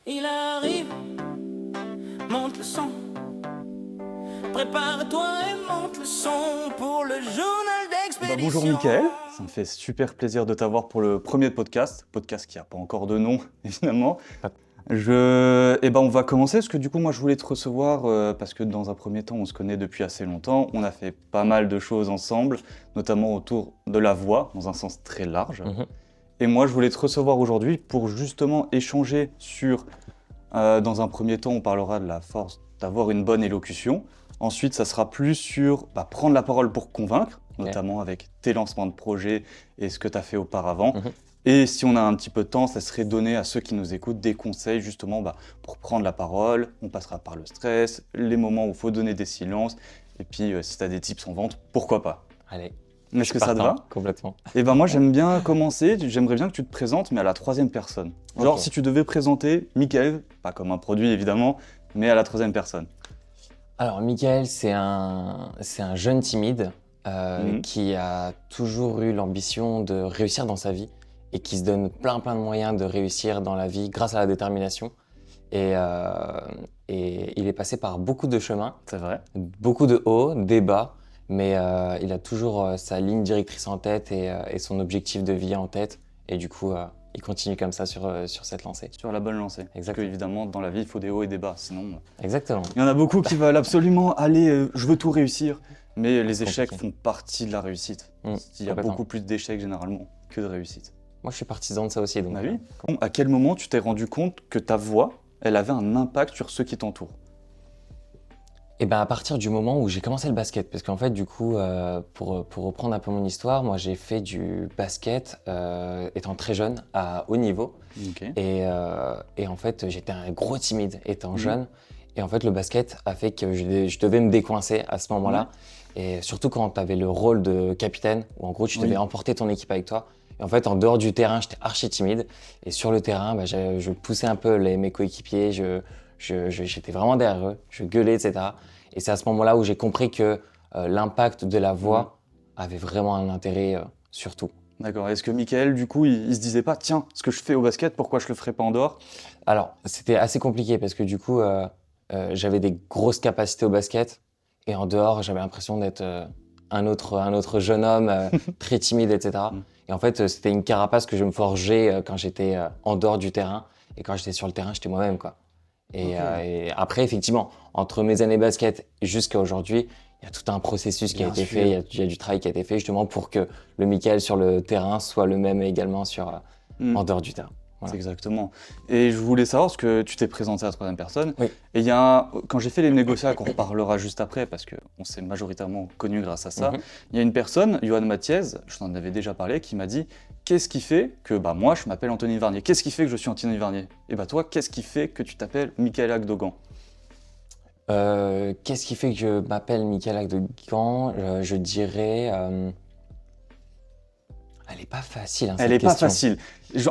Il arrive, monte le son. Prépare-toi et monte le son pour le journal d'expédition. Bonjour Mickaël, ça me fait super plaisir de t'avoir pour le premier podcast qui n'a pas encore de nom évidemment. On va commencer parce que du coup moi je voulais te recevoir parce que dans un premier temps on se connaît depuis assez longtemps, on a fait pas mal de choses ensemble, notamment autour de la voix dans un sens très large. Et moi je voulais te recevoir aujourd'hui pour justement échanger sur, dans un premier temps on parlera de la force d'avoir une bonne élocution. Ensuite, ça sera plus sur prendre la parole pour convaincre, notamment avec tes lancements de projets et ce que tu as fait auparavant. Et si on a un petit peu de temps, ça serait donner à ceux qui nous écoutent des conseils justement pour prendre la parole. On passera par le stress, les moments où il faut donner des silences. Et puis, si tu as des tips en vente, pourquoi pas. Allez. Est-ce que ça te va ? Complètement. Et moi, j'aime bien commencer. J'aimerais bien que tu te présentes, mais à la troisième personne. Genre, si tu devais présenter Mickaël, pas comme un produit évidemment, mais à la troisième personne. Alors, Mickaël, c'est un jeune timide qui a toujours eu l'ambition de réussir dans sa vie et qui se donne plein de moyens de réussir dans la vie grâce à la détermination. Et il est passé par beaucoup de chemins. C'est vrai. Beaucoup de hauts, des bas, mais il a toujours sa ligne directrice en tête et son objectif de vie en tête. Et du coup, il continue comme ça sur cette lancée. Sur la bonne lancée. Exactement. Parce qu'évidemment, dans la vie, il faut des hauts et des bas. Sinon, Exactement. il y en a beaucoup qui veulent absolument aller, je veux tout réussir. Mais les échecs compliqué. font partie de la réussite. Il y a beaucoup plus d'échecs généralement que de réussites. Moi, je suis partisan de ça aussi. Donc, Ah oui. À quel moment tu t'es rendu compte que ta voix, elle avait un impact sur ceux qui t'entourent ? Et ben à partir du moment où j'ai commencé le basket, parce qu'en fait du coup, pour reprendre un peu mon histoire, moi j'ai fait du basket étant très jeune à haut niveau. Et en fait j'étais un gros timide étant jeune. Et en fait le basket a fait que je devais me décoincer à ce moment-là. Et surtout quand tu avais le rôle de capitaine, où en gros tu devais emporter ton équipe avec toi. Et en fait en dehors du terrain j'étais archi timide. Et sur le terrain je poussais un peu mes coéquipiers, j'étais vraiment derrière eux, je gueulais, etc. Et c'est à ce moment-là où j'ai compris que l'impact de la voix avait vraiment un intérêt sur tout. D'accord. Est-ce que Mickaël, du coup, il se disait pas, tiens, ce que je fais au basket, pourquoi je le ferais pas en dehors ? Alors, c'était assez compliqué parce que du coup, j'avais des grosses capacités au basket et en dehors, j'avais l'impression d'être un autre jeune homme très timide, etc. Et en fait, c'était une carapace que je me forgeais quand j'étais en dehors du terrain. Et quand j'étais sur le terrain, j'étais moi-même, quoi. Et après, effectivement, entre mes années basket jusqu'à aujourd'hui, il y a tout un processus qui a été fait, il y a du travail qui a été fait justement pour que le Mickaël sur le terrain soit le même également en dehors du terrain. Voilà. C'est exactement. Et je voulais savoir, parce que tu t'es présenté à la troisième personne, Oui. et quand j'ai fait les négociations, qu'on reparlera juste après, parce qu'on s'est majoritairement connus grâce à ça, il y a une personne, Johan Mathiez, je t'en avais déjà parlé, qui m'a dit « Qu'est-ce qui fait que moi, je m'appelle Anthony Varnier ? Qu'est-ce qui fait que je suis Anthony Varnier ? Et toi, qu'est-ce qui fait que tu t'appelles Mickaël Agdogan ?» Qu'est-ce qui fait que je m'appelle Mickaël Agdogan ? Je dirais... Elle est pas facile, cette question. Elle est pas facile.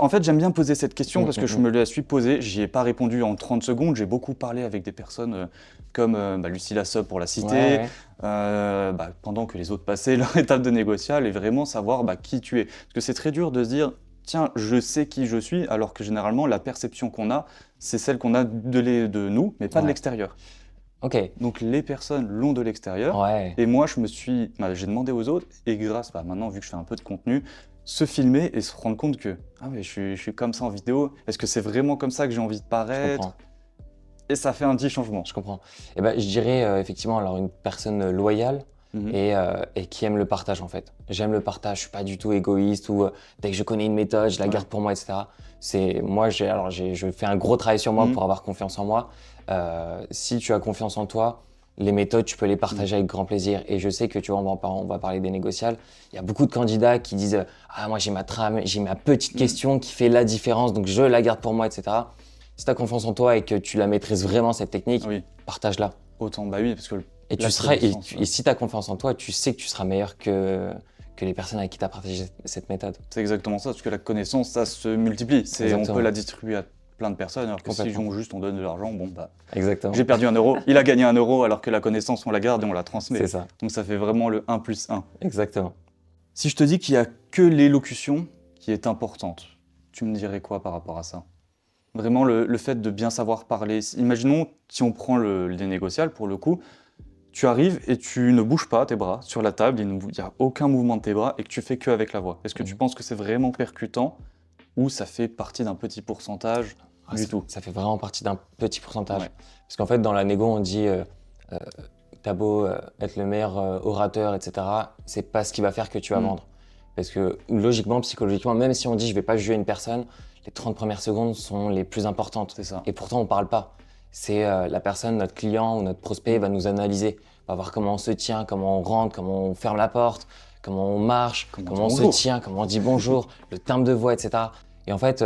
En fait, j'aime bien poser cette question parce que je me la suis posée. J'y ai pas répondu en 30 secondes. J'ai beaucoup parlé avec des personnes comme Lucie Lassob pour la citer, pendant que les autres passaient leur étape de négocial et vraiment savoir qui tu es. Parce que c'est très dur de se dire, tiens, je sais qui je suis, alors que généralement, la perception qu'on a, c'est celle qu'on a de nous, mais pas de l'extérieur. Donc les personnes l'ont de l'extérieur et moi j'ai demandé aux autres et grâce, maintenant vu que je fais un peu de contenu, se filmer et se rendre compte que je suis comme ça en vidéo, est-ce que c'est vraiment comme ça que j'ai envie de paraître ? Et ça fait un petit changement. Je comprends. Et je dirais effectivement alors une personne loyale et qui aime le partage en fait. J'aime le partage, je suis pas du tout égoïste ou dès que je connais une méthode, je la garde pour moi, etc. Je fais un gros travail sur moi pour avoir confiance en moi. Si tu as confiance en toi, les méthodes, tu peux les partager avec grand plaisir. Et je sais que, tu vois, on va parler des négociables. Il y a beaucoup de candidats qui disent « Ah, moi, j'ai ma trame, j'ai ma petite question qui fait la différence, donc je la garde pour moi, etc. » Si tu as confiance en toi et que tu la maîtrises vraiment, cette technique, partage-la. Autant, parce que... Et si tu as confiance en toi, tu sais que tu seras meilleur que les personnes avec qui tu as partagé cette méthode. C'est exactement ça, parce que la connaissance, ça se multiplie. On peut la distribuer à plein de personnes, alors que si on donne de l'argent, j'ai perdu 1 euro, il a gagné 1 euro, alors que la connaissance, on la garde et on la transmet. C'est ça. Donc ça fait vraiment le 1 + 1. Exactement. Si je te dis qu'il n'y a que l'élocution qui est importante, tu me dirais quoi par rapport à ça ? Vraiment le fait de bien savoir parler. Imaginons, si on prend les négociables pour le coup, tu arrives et tu ne bouges pas tes bras sur la table, il n'y a aucun mouvement de tes bras et que tu fais que avec la voix. Est-ce que tu penses que c'est vraiment percutant ou ça fait partie d'un petit pourcentage du tout? Ça fait vraiment partie d'un petit pourcentage. Ouais. Parce qu'en fait, dans la négo, on dit t'as beau être le meilleur orateur, etc. C'est pas ce qui va faire que tu vas vendre. Parce que logiquement, psychologiquement, même si on dit je vais pas juger une personne, les 30 premières secondes sont les plus importantes. C'est ça. Et pourtant, on parle pas. C'est la personne, notre client ou notre prospect va nous analyser, va voir comment on se tient, comment on rentre, comment on ferme la porte, comment on marche, comment on se tient, comment on dit bonjour, le timbre de voix, etc. Et en fait,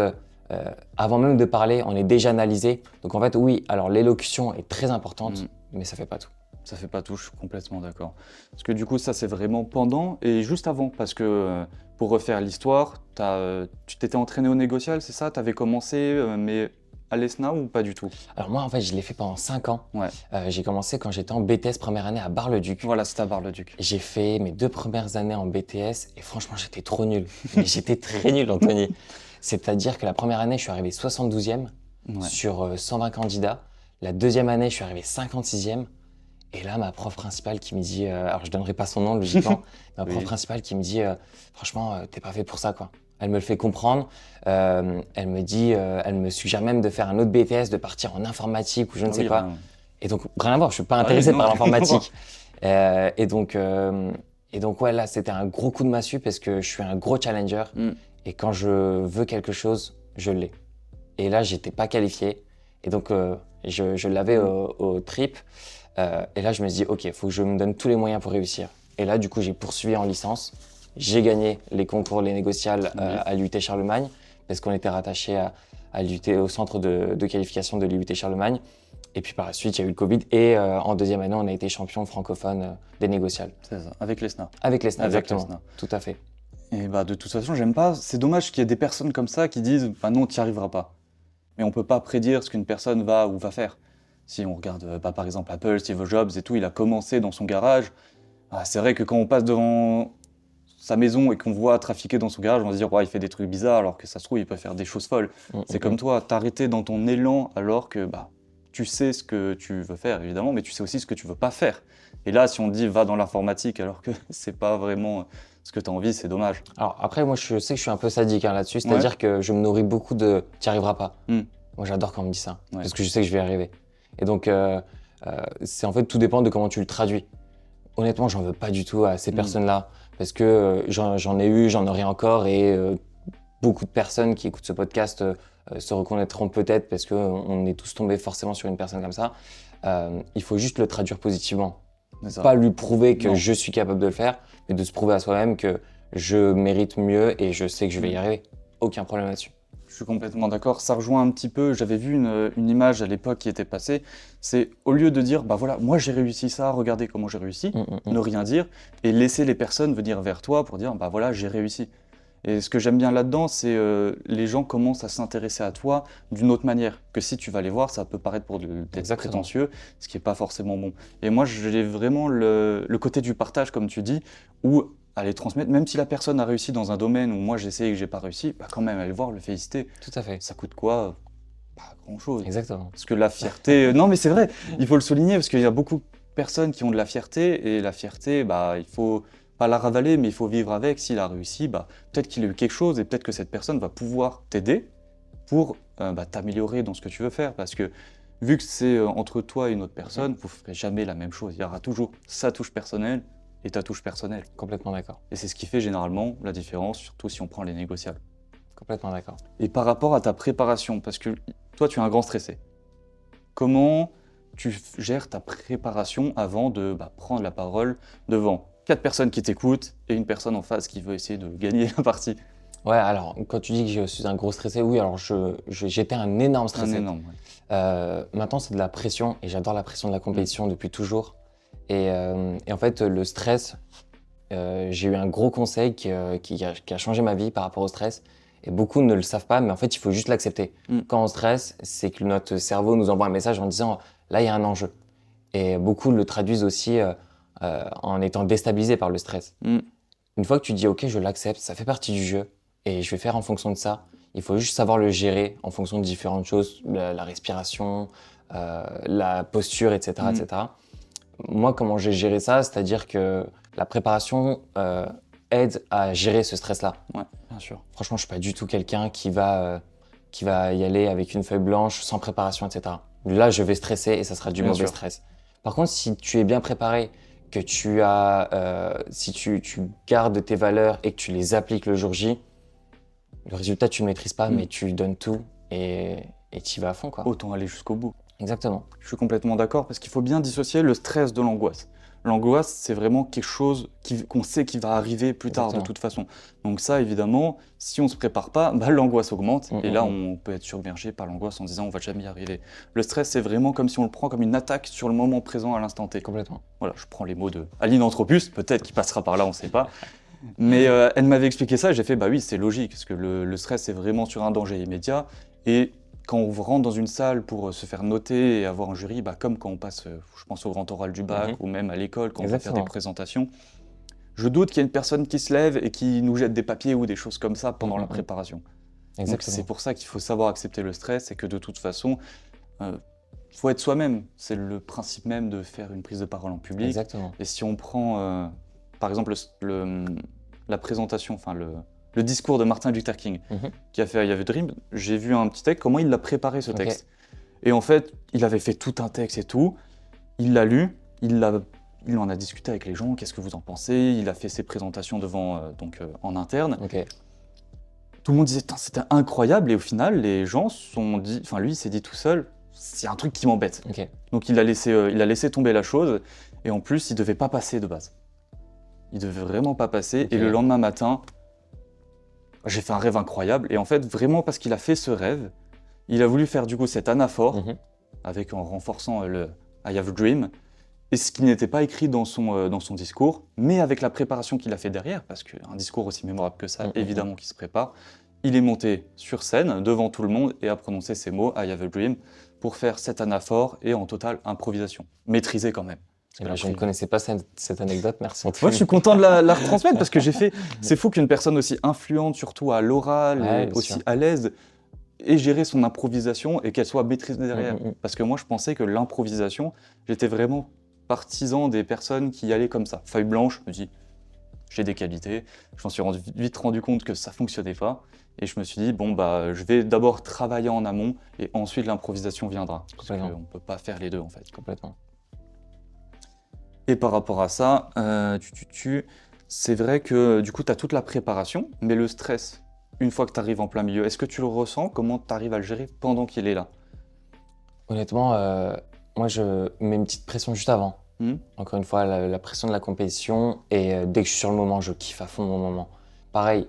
avant même de parler, on est déjà analysé. Donc en fait, oui, alors l'élocution est très importante, mais ça fait pas tout. Ça fait pas tout, je suis complètement d'accord. Parce que du coup, ça c'est vraiment pendant et juste avant. Parce que pour refaire l'histoire, tu t'étais entraîné au négocial, c'est ça? Tu avais commencé, mais à l'ESNA ou pas du tout? Alors moi, en fait, je l'ai fait pendant 5 ans. Ouais. J'ai commencé quand j'étais en BTS première année à Bar-le-Duc. Voilà, c'était à Bar-le-Duc. J'ai fait mes 2 premières années en BTS et franchement, j'étais trop nul. Mais j'étais très nul, Anthony. C'est-à-dire que la première année, je suis arrivé 72e sur 120 candidats. La deuxième année, je suis arrivé 56e. Et là, ma prof principale qui me dit, alors je donnerai pas son nom logiquement, ma prof principale qui me dit, franchement, t'es pas fait pour ça, quoi. Elle me le fait comprendre. Elle me dit, elle me suggère même de faire un autre BTS, de partir en informatique ou je ne sais quoi. Et donc, rien à voir, je suis pas intéressé par l'informatique. Et donc, ouais, là, c'était un gros coup de massue parce que je suis un gros challenger. Et quand je veux quelque chose, je l'ai. Et là, j'étais pas qualifié. Et donc, je l'avais au trip. Et là, je me suis dit, OK, il faut que je me donne tous les moyens pour réussir. Et là, du coup, j'ai poursuivi en licence. J'ai gagné les concours, les négociables à l'UT Charlemagne, parce qu'on était rattaché à l'UT, au centre de qualification de l'UT Charlemagne. Et puis par la suite, il y a eu le Covid. Et en deuxième année, on a été champion francophone des négociables. C'est ça, avec l'ESNA. Avec l'ESNA, exactement. l'ESNA. Tout à fait. Et bah, de toute façon, j'aime pas. C'est dommage qu'il y ait des personnes comme ça qui disent bah non, tu n'y arriveras pas. Mais on peut pas prédire ce qu'une personne va ou va faire. Si on regarde par exemple Apple, Steve Jobs et tout, il a commencé dans son garage. Ah, c'est vrai que quand on passe devant sa maison et qu'on voit trafiquer dans son garage, on va se dire ouais, il fait des trucs bizarres alors que ça se trouve, il peut faire des choses folles. C'est comme toi, t'arrêter dans ton élan alors que bah, tu sais ce que tu veux faire évidemment, mais tu sais aussi ce que tu veux pas faire. Et là, si on te dit va dans l'informatique alors que c'est pas vraiment ce que tu as envie, c'est dommage. Alors après, moi, je sais que je suis un peu sadique là-dessus, c'est-à-dire que je me nourris beaucoup de « tu n'y arriveras pas ». Moi, j'adore quand on me dit ça, parce que je sais que je vais y arriver. Et donc, c'est en fait, tout dépend de comment tu le traduis. Honnêtement, j'en veux pas du tout à ces personnes-là, parce que j'en ai eu, j'en aurai encore, et beaucoup de personnes qui écoutent ce podcast se reconnaîtront peut-être, parce qu'on est tous tombés forcément sur une personne comme ça. Il faut juste le traduire positivement. Pas lui prouver que je suis capable de le faire, mais de se prouver à soi-même que je mérite mieux et je sais que je vais y arriver. Aucun problème là-dessus. Je suis complètement d'accord. Ça rejoint un petit peu, j'avais vu une image à l'époque qui était passée, c'est au lieu de dire, bah voilà, moi j'ai réussi ça, regardez comment j'ai réussi, ne rien dire, et laisser les personnes venir vers toi pour dire, bah voilà, j'ai réussi. Et ce que j'aime bien là-dedans, c'est les gens commencent à s'intéresser à toi d'une autre manière, que si tu vas les voir, ça peut paraître pour d'être prétentieux, ce qui n'est pas forcément bon. Et moi, j'ai vraiment le côté du partage, comme tu dis, où aller transmettre, même si la personne a réussi dans un domaine où moi j'essaie et que j'ai pas réussi, bah quand même aller le voir, le féliciter. Tout à fait. Ça coûte quoi? Pas grand-chose. Exactement. Parce que la fierté, non mais c'est vrai, il faut le souligner parce qu'il y a beaucoup de personnes qui ont de la fierté et la fierté, bah il faut pas la ravaler, mais il faut vivre avec. S'il a réussi, bah peut-être qu'il a eu quelque chose et peut-être que cette personne va pouvoir t'aider pour t'améliorer dans ce que tu veux faire, parce que vu que c'est entre toi et une autre personne, vous ne ferez jamais la même chose. Il y aura toujours sa touche personnelle et ta touche personnelle. Complètement d'accord. Et c'est ce qui fait généralement la différence, surtout si on prend les négociables. Complètement d'accord. Et par rapport à ta préparation, parce que toi, tu es un grand stressé. Comment tu gères ta préparation avant de prendre la parole devant 4 personnes qui t'écoutent et une personne en face qui veut essayer de gagner la partie? Ouais, alors quand tu dis que je suis un gros stressé, oui, alors j'étais un énorme stressé. Un énorme, ouais. Maintenant, c'est de la pression et j'adore la pression de la compétition depuis toujours. Et en fait, le stress, j'ai eu un gros conseil qui a changé ma vie par rapport au stress. Et beaucoup ne le savent pas, mais en fait, il faut juste l'accepter. Quand on stresse, c'est que notre cerveau nous envoie un message en disant « là, il y a un enjeu ». Et beaucoup le traduisent aussi en étant déstabilisés par le stress. Une fois que tu dis « ok, je l'accepte, ça fait partie du jeu et je vais faire en fonction de ça », Il faut juste savoir le gérer en fonction de différentes choses, la respiration, la posture, etc., etc. Moi, comment j'ai géré ça, c'est-à-dire que la préparation aide à gérer ce stress-là. Ouais, bien sûr. Franchement, je suis pas du tout quelqu'un qui va y aller avec une feuille blanche, sans préparation, etc. Là, je vais stresser et ça sera du Bien mauvais sûr. stress. Par contre, si tu es bien préparé, que si tu gardes tes valeurs et que tu les appliques le jour J, le résultat, tu ne le maîtrises pas, mais tu donnes tout et tu y vas à fond, quoi. Autant aller jusqu'au bout. Exactement. Je suis complètement d'accord parce qu'il faut bien dissocier le stress de l'angoisse. L'angoisse, c'est vraiment quelque chose qu'on sait qui va arriver plus tard de toute façon. Donc ça, évidemment, si on ne se prépare pas, l'angoisse augmente. Et là, on peut être submergé par l'angoisse en disant on va jamais y arriver. Le stress, c'est vraiment comme si on le prend comme une attaque sur le moment présent à l'instant T. Complètement. Voilà, je prends les mots de Aline Anthropus, peut-être qu'il passera par là, on ne sait pas. Mais elle m'avait expliqué ça et j'ai fait bah oui, c'est logique, parce que le stress, c'est vraiment sur un danger immédiat. Et quand on rentre dans une salle pour se faire noter et avoir un jury, comme quand on passe, je pense au grand oral du bac ou même à l'école quand on va faire des présentations, je doute qu'il y ait une personne qui se lève et qui nous jette des papiers ou des choses comme ça pendant la préparation. Donc c'est pour ça qu'il faut savoir accepter le stress et que de toute façon, faut être soi-même. C'est le principe même de faire une prise de parole en public. Exactement. Et si on prend par exemple la présentation, enfin le discours de Martin Luther King qui a fait I Have a Dream, j'ai vu un petit texte, comment il l'a préparé ce texte. Et en fait, il avait fait tout un texte et tout, il l'a lu, il en a discuté avec les gens, qu'est-ce que vous en pensez, il a fait ses présentations devant, en interne. Tout le monde disait, c'était incroyable, et au final, les gens se sont dit, enfin lui, il s'est dit tout seul, c'est un truc qui m'embête. Donc il a laissé tomber la chose, et en plus, il devait pas passer de base. Il devait vraiment pas passer, et le lendemain matin, j'ai fait un rêve incroyable, et en fait, vraiment parce qu'il a fait ce rêve, il a voulu faire du coup cette anaphore, en renforçant le I Have a Dream, et ce qui n'était pas écrit dans son discours, mais avec la préparation qu'il a fait derrière, parce qu'un discours aussi mémorable que ça, évidemment qu'il se prépare, il est monté sur scène, devant tout le monde, et a prononcé ces mots, I Have a Dream, pour faire cette anaphore, et en totale improvisation, maîtrisée quand même. Je ne connaissais pas cette anecdote, merci. Moi, je suis content de la retransmettre parce que c'est fou qu'une personne aussi influente, surtout à l'oral, et aussi à l'aise, ait géré son improvisation et qu'elle soit maîtrisée derrière. Parce que moi, je pensais que l'improvisation, j'étais vraiment partisan des personnes qui y allaient comme ça. Feuille blanche, je me dis, j'ai des qualités. Je m'en suis vite rendu compte que ça fonctionnait pas. Et je me suis dit, je vais d'abord travailler en amont et ensuite l'improvisation viendra. Parce qu'on ne peut pas faire les deux, en fait. Complètement. Et par rapport à ça, c'est vrai que du coup, tu as toute la préparation, mais le stress, une fois que tu arrives en plein milieu, est-ce que tu le ressens? Comment tu arrives à le gérer pendant qu'il est là? Honnêtement, moi, je mets une petite pression juste avant. Encore une fois, la pression de la compétition, et dès que je suis sur le moment, je kiffe à fond mon moment. Pareil,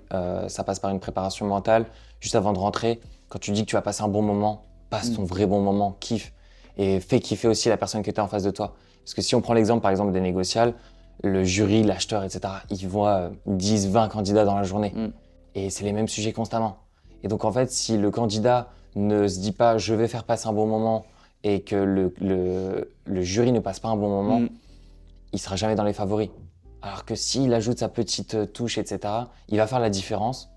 ça passe par une préparation mentale. Juste avant de rentrer, quand tu dis que tu vas passer un bon moment, passe ton vrai bon moment, kiffe. Et fais kiffer aussi la personne qui était en face de toi. Parce que si on prend l'exemple, par exemple, des négociables, le jury, l'acheteur, etc., ils voient 10, 20 candidats dans la journée. Et c'est les mêmes sujets constamment. Et donc, en fait, si le candidat ne se dit pas « je vais faire passer un bon moment » et que le jury ne passe pas un bon moment, il ne sera jamais dans les favoris. Alors que s'il ajoute sa petite touche, etc., il va faire la différence.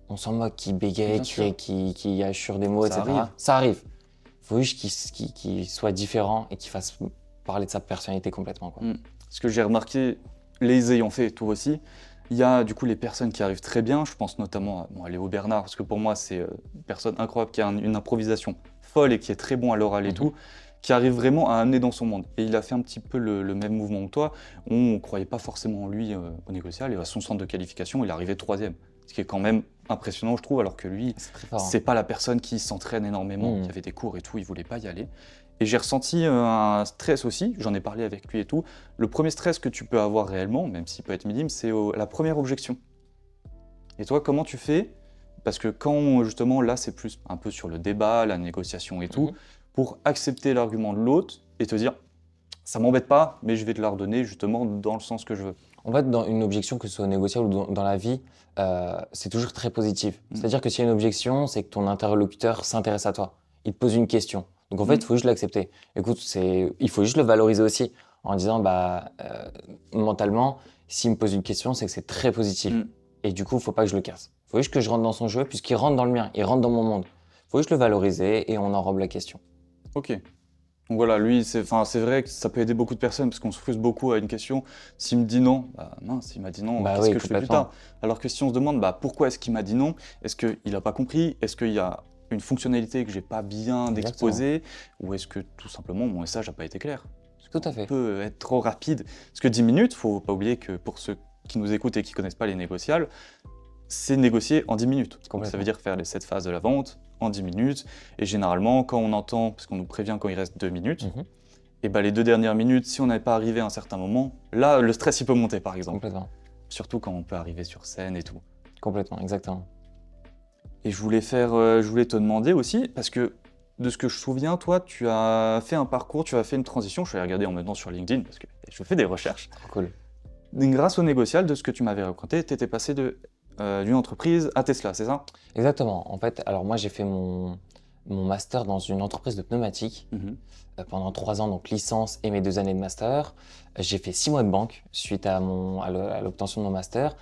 On s'en moque, qu'il bégaye, qu'il assure des mots, etc. Ça arrive. Il faut juste qu'il soit différent et qu'il fasse parler de sa personnalité complètement, quoi. Ce que j'ai remarqué, les ayant fait, toi aussi, il y a du coup les personnes qui arrivent très bien. Je pense notamment à Léo Bernard, parce que pour moi, c'est une personne incroyable qui a une improvisation folle et qui est très bon à l'oral et tout, qui arrive vraiment à amener dans son monde. Et il a fait un petit peu le même mouvement que toi. On ne croyait pas forcément en lui au négocial, et à son centre de qualification, il est arrivé 3e. Ce qui est quand même impressionnant, je trouve, alors que lui, c'est pas la personne qui s'entraîne énormément. Il y avait des cours et tout, il voulait pas y aller. Et j'ai ressenti un stress aussi, j'en ai parlé avec lui et tout. Le premier stress que tu peux avoir réellement, même s'il peut être minime, c'est la première objection. Et toi, comment tu fais? Parce que quand, justement, là, c'est plus un peu sur le débat, la négociation et tout, pour accepter l'argument de l'autre et te dire, ça m'embête pas, mais je vais te la redonner justement dans le sens que je veux. En fait, dans une objection, que ce soit négociable ou dans la vie, c'est toujours très positif. C'est-à-dire que s'il y a une objection, c'est que ton interlocuteur s'intéresse à toi. Il te pose une question. Donc en fait, il faut juste l'accepter. Écoute, il faut juste le valoriser aussi en disant, mentalement, s'il me pose une question, c'est que c'est très positif. Et du coup, il ne faut pas que je le casse. Il faut juste que je rentre dans son jeu, puisqu'il rentre dans le mien, il rentre dans mon monde. Faut juste le valoriser et on enrobe la question. Ok. Donc voilà, lui, c'est vrai que ça peut aider beaucoup de personnes parce qu'on se frustre beaucoup à une question. S'il me dit non, bah mince, il m'a dit non, Bah qu'est-ce oui, que je fais plus complètement. tard? Alors que si on se demande pourquoi est-ce qu'il m'a dit non, est-ce qu'il n'a pas compris? Est-ce qu'il y a une fonctionnalité que j'ai pas bien Exactement. exposée? Ou est-ce que tout simplement mon message n'a pas été clair? Tout à On fait. peut être trop rapide. Parce que 10 minutes, faut pas oublier que pour ceux qui nous écoutent et qui connaissent pas les négociables, c'est négocier en 10 minutes. Donc ça Complètement. veut dire faire les 7 phases de la vente en 10 minutes. Et généralement, quand on entend, parce qu'on nous prévient quand il reste 2 minutes, Mhm. et les 2 dernières minutes, si on n'avait pas arrivé à un certain moment, là, le stress, il peut monter, par exemple. Complètement. Surtout quand on peut arriver sur scène et tout. Complètement, exactement. Et je voulais te demander aussi, parce que de ce que je me souviens, toi, tu as fait un parcours, tu as fait une transition. Je suis allé regarder en même temps sur LinkedIn, parce que je fais des recherches. Trop cool. Grâce au négocial, de ce que tu m'avais raconté, tu étais passé d'une entreprise à Tesla, c'est ça? Exactement. En fait, alors moi, j'ai fait mon master dans une entreprise de pneumatiques pendant 3 ans, donc licence et mes 2 années de master. J'ai fait 6 mois de banque suite à l'obtention de mon master.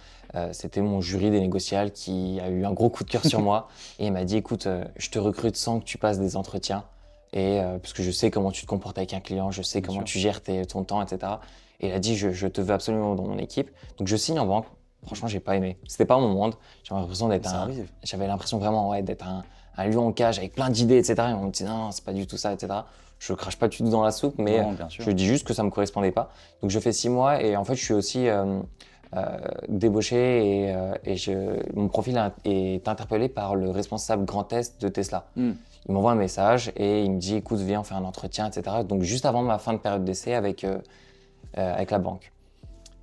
C'était mon jury des négociables qui a eu un gros coup de cœur sur moi et il m'a dit écoute, je te recrute sans que tu passes des entretiens et parce que je sais comment tu te comportes avec un client, je sais Bien comment sûr. tu gères ton temps, etc. Et il a dit je te veux absolument dans mon équipe. Donc je signe en banque. Franchement, j'ai pas aimé. C'était pas mon monde. J'avais l'impression d'être Ça arrive. j'avais l'impression vraiment d'être un lion en cage avec plein d'idées, etc. Et on me dit non, c'est pas du tout ça, etc. Je crache pas du tout dans la soupe, mais Non, bien sûr. je dis juste que ça me correspondait pas. Donc je fais 6 mois et en fait je suis aussi débauché mon profil est interpellé par le responsable Grand Est de Tesla. Hmm. Il m'envoie un message et il me dit écoute viens on fait un entretien, etc. Donc juste avant ma fin de période d'essai avec la banque.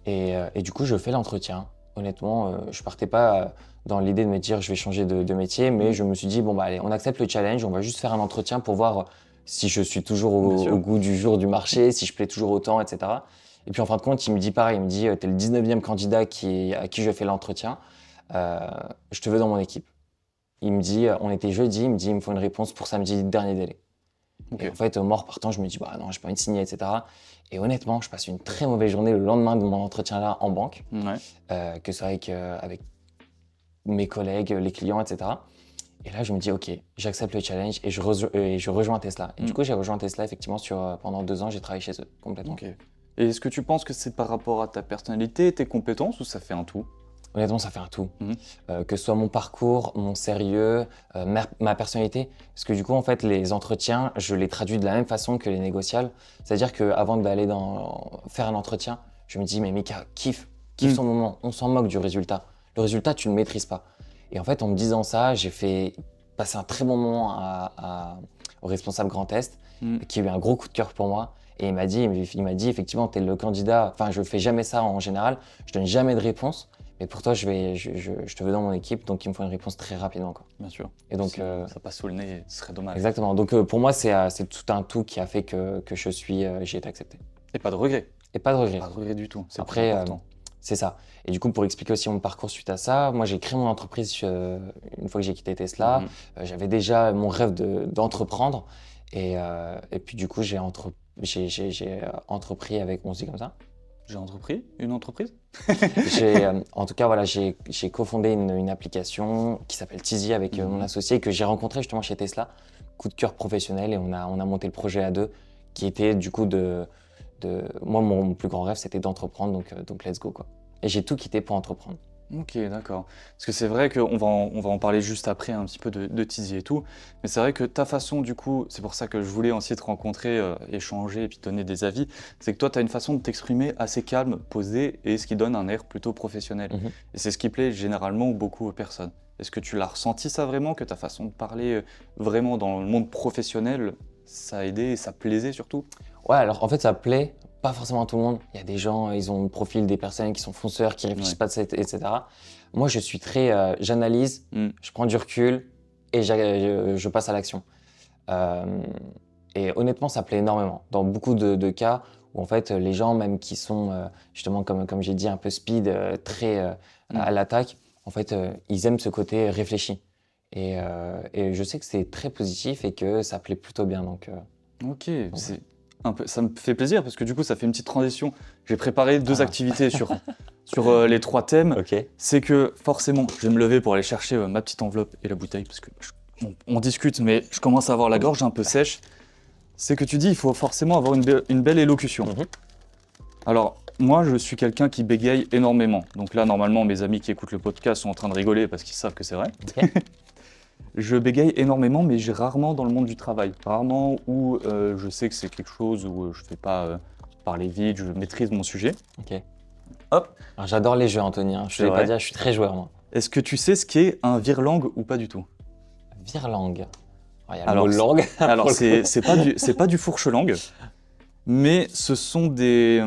Et du coup je fais l'entretien. Honnêtement, je partais pas dans l'idée de me dire je vais changer de métier, mais je me suis dit bon bah allez, on accepte le challenge, on va juste faire un entretien pour voir si je suis toujours Bien sûr. au goût du jour du marché, si je plais toujours autant, etc. Et puis en fin de compte, il me dit pareil, il me dit t'es le 19e candidat à qui je fais l'entretien, je te veux dans mon équipe. Il me dit, on était jeudi, il me dit il me faut une réponse pour samedi, dernier délai. Ok. Et en fait, mort partant, je me dis, bah non, j'ai pas envie de signer, etc. Et honnêtement, je passe une très mauvaise journée le lendemain de mon entretien-là en banque, Ouais. que ce soit avec mes collègues, les clients, etc. Et là, je me dis, ok, j'accepte le challenge et je rejoins Tesla. Et du coup, j'ai rejoint Tesla, effectivement, pendant 2 ans, j'ai travaillé chez eux, complètement. Ok. Et est-ce que tu penses que c'est par rapport à ta personnalité, tes compétences, ou ça fait un tout? Honnêtement, ça fait un tout. Mhm. Que ce soit mon parcours, mon sérieux, ma personnalité. Parce que du coup, en fait, les entretiens, je les traduis de la même façon que les négociables. C'est-à-dire qu'avant d'aller faire un entretien, je me dis, mais Mika, kiffe son moment. On s'en moque du résultat. Le résultat, tu ne le maîtrises pas. Et en fait, en me disant ça, j'ai fait passer un très bon moment au responsable Grand Est, qui a eu un gros coup de cœur pour moi. Et il m'a dit effectivement, tu es le candidat. Enfin, je fais jamais ça en général. Je donne jamais de réponse. Mais pour toi, je te veux dans mon équipe, donc il me faut une réponse très rapidement, quoi. Bien sûr. Et donc, Si ça passe sous le nez, ce serait dommage. exactement. Donc pour moi, c'est tout un tout qui a fait que j'ai été accepté. Et pas de regret. Et pas de regret. Pas de regret du tout. C'est le plus Après, important. c'est ça. Et du coup, pour expliquer aussi mon parcours suite à ça, moi j'ai créé mon entreprise une fois que j'ai quitté Tesla. J'avais déjà mon rêve d'entreprendre. Et puis du coup, j'ai entrepris avec, on se dit comme ça. J'ai entrepris une entreprise? En tout cas, voilà, j'ai cofondé une application qui s'appelle Tizi avec mon associé que j'ai rencontré justement chez Tesla. Coup de cœur professionnel et on a monté le projet à deux qui était du coup moi, mon plus grand rêve, c'était d'entreprendre, donc let's go, quoi. Et j'ai tout quitté pour entreprendre. Ok, d'accord. Parce que c'est vrai qu'on on va en parler juste après un petit peu de Tizi et tout, mais c'est vrai que ta façon, du coup, c'est pour ça que je voulais aussi te rencontrer, échanger et puis donner des avis, c'est que toi, tu as une façon de t'exprimer assez calme, posée, et ce qui donne un air plutôt professionnel. Et c'est ce qui plaît généralement beaucoup aux personnes. Est-ce que tu l'as ressenti ça vraiment, que ta façon de parler vraiment dans le monde professionnel, ça a aidé et ça plaisait surtout? Ouais, alors en fait, ça plaît pas forcément à tout le monde. Il y a des gens, ils ont le profil des personnes qui sont fonceurs, qui réfléchissent pas, etc. Moi, je suis très, j'analyse, je prends du recul et je passe à l'action. Et honnêtement, ça plaît énormément. Dans beaucoup de cas où en fait, les gens, même qui sont justement, comme j'ai dit, un peu speed, très à l'attaque, en fait, ils aiment ce côté réfléchi. Et je sais que c'est très positif et que ça plaît plutôt bien. Donc, Ok, c'est Ça me fait plaisir parce que du coup, ça fait une petite transition. J'ai préparé 2 activités sur les 3 thèmes. Ok. C'est que forcément, je vais me lever pour aller chercher ma petite enveloppe et la bouteille parce que on discute, mais je commence à avoir la gorge un peu sèche. C'est que tu dis, il faut forcément avoir une belle élocution. Mhm. Alors, moi, je suis quelqu'un qui bégaye énormément. Donc là, normalement, mes amis qui écoutent le podcast sont en train de rigoler parce qu'ils savent que c'est vrai. Ok. Je bégaye énormément, mais j'ai rarement dans le monde du travail. Rarement où je sais que c'est quelque chose où je ne fais pas parler vite, je maîtrise mon sujet. Ok. Hop. Alors, j'adore les jeux, Anthony. Hein. Je C'est ne vais pas vrai. dire, je suis très joueur, moi. Est-ce que tu sais ce qu'est un virelangue ou pas du tout? Virlangue. Oh, il y a Alors, le mot langue. Alors, pour le coup. c'est pas du fourche-langue, mais ce sont des...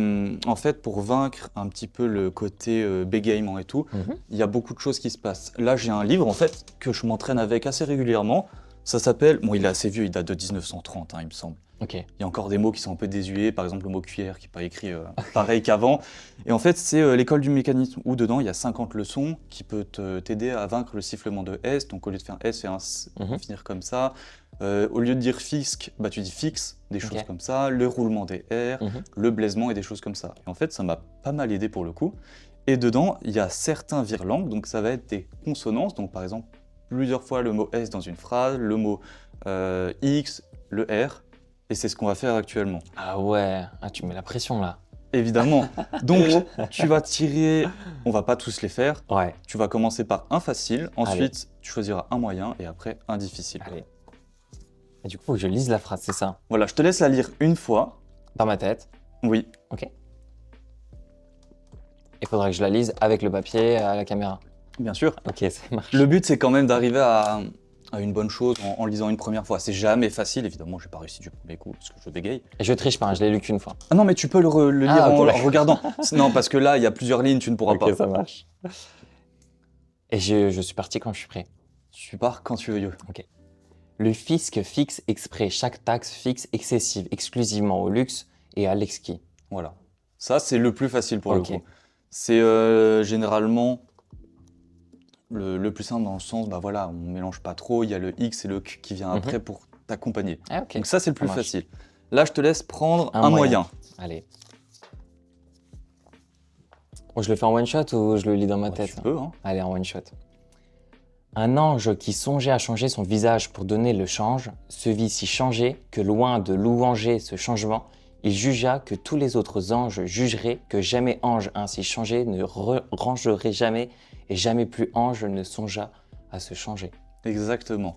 en fait, pour vaincre un petit peu le côté bégaiement et tout, Mhm. il y a beaucoup de choses qui se passent. Là, j'ai un livre, en fait, que je m'entraîne avec assez régulièrement. Ça s'appelle... Bon, il est assez vieux, il date de 1930, hein, il me semble. Ok. Il y a encore des mots qui sont un peu désuets, par exemple le mot cuillère qui n'est pas écrit pareil qu'avant. Et en fait, c'est l'école du mécanisme où dedans, il y a 50 leçons qui peuvent t'aider à vaincre le sifflement de S. Donc au lieu de faire S, fais un S, Mhm. finir comme ça. Au lieu de dire fisc, bah, tu dis fixe, des choses Ok. comme ça. Le roulement des R, Mhm. le blaisement et des choses comme ça. Et en fait, ça m'a pas mal aidé pour le coup. Et dedans, il y a certains virelangues, donc ça va être des consonances. Donc par exemple, plusieurs fois le mot S dans une phrase, le mot X, le R. Et c'est ce qu'on va faire actuellement. Ah ouais. Ah, tu mets la pression, là. Évidemment. Donc, tu vas tirer, on va pas tous les faire. Ouais. Tu vas commencer par un facile, ensuite tu choisiras un moyen et après un difficile. Allez. Et du coup, faut que je lise la phrase, c'est ça? Voilà, je te laisse la lire une fois. Dans ma tête. Oui, Il faudra que je la lise avec le papier à la caméra. bien sûr. Ok, ça marche. Le but, c'est quand même d'arriver à une bonne chose en lisant une première fois. C'est jamais facile, évidemment, j'ai pas réussi du premier coup parce que je bégaye. Et je triche pas, hein, je l'ai lu qu'une fois. Ah non, mais tu peux le lire Ah, ok, en d'accord. regardant. Non, parce que là, il y a plusieurs lignes, tu ne pourras pas. ça marche. Et je suis parti quand je suis prêt. Tu pars quand tu veux. Le fisc fixe exprès chaque taxe fixe excessive exclusivement au luxe et à l'exquis. Voilà. Ça, c'est le plus facile pour Ok. le coup. C'est généralement le plus simple dans le sens, bah voilà, on mélange pas trop, il y a le X et le Q qui vient après pour t'accompagner. Ah, ok. Donc ça, c'est le plus marche. facile. Là, je te laisse prendre Un un moyen. moyen. Allez. Bon, je le fais en one shot ou je le lis dans ma Ouais, tête? tu peux, hein. Allez, en one shot. Un ange qui songeait à changer son visage pour donner le change se vit si changé que loin de louanger ce changement, il jugea que tous les autres anges jugeraient que jamais ange ainsi changé ne rangerait jamais et jamais plus ange ne songea à se changer. Exactement.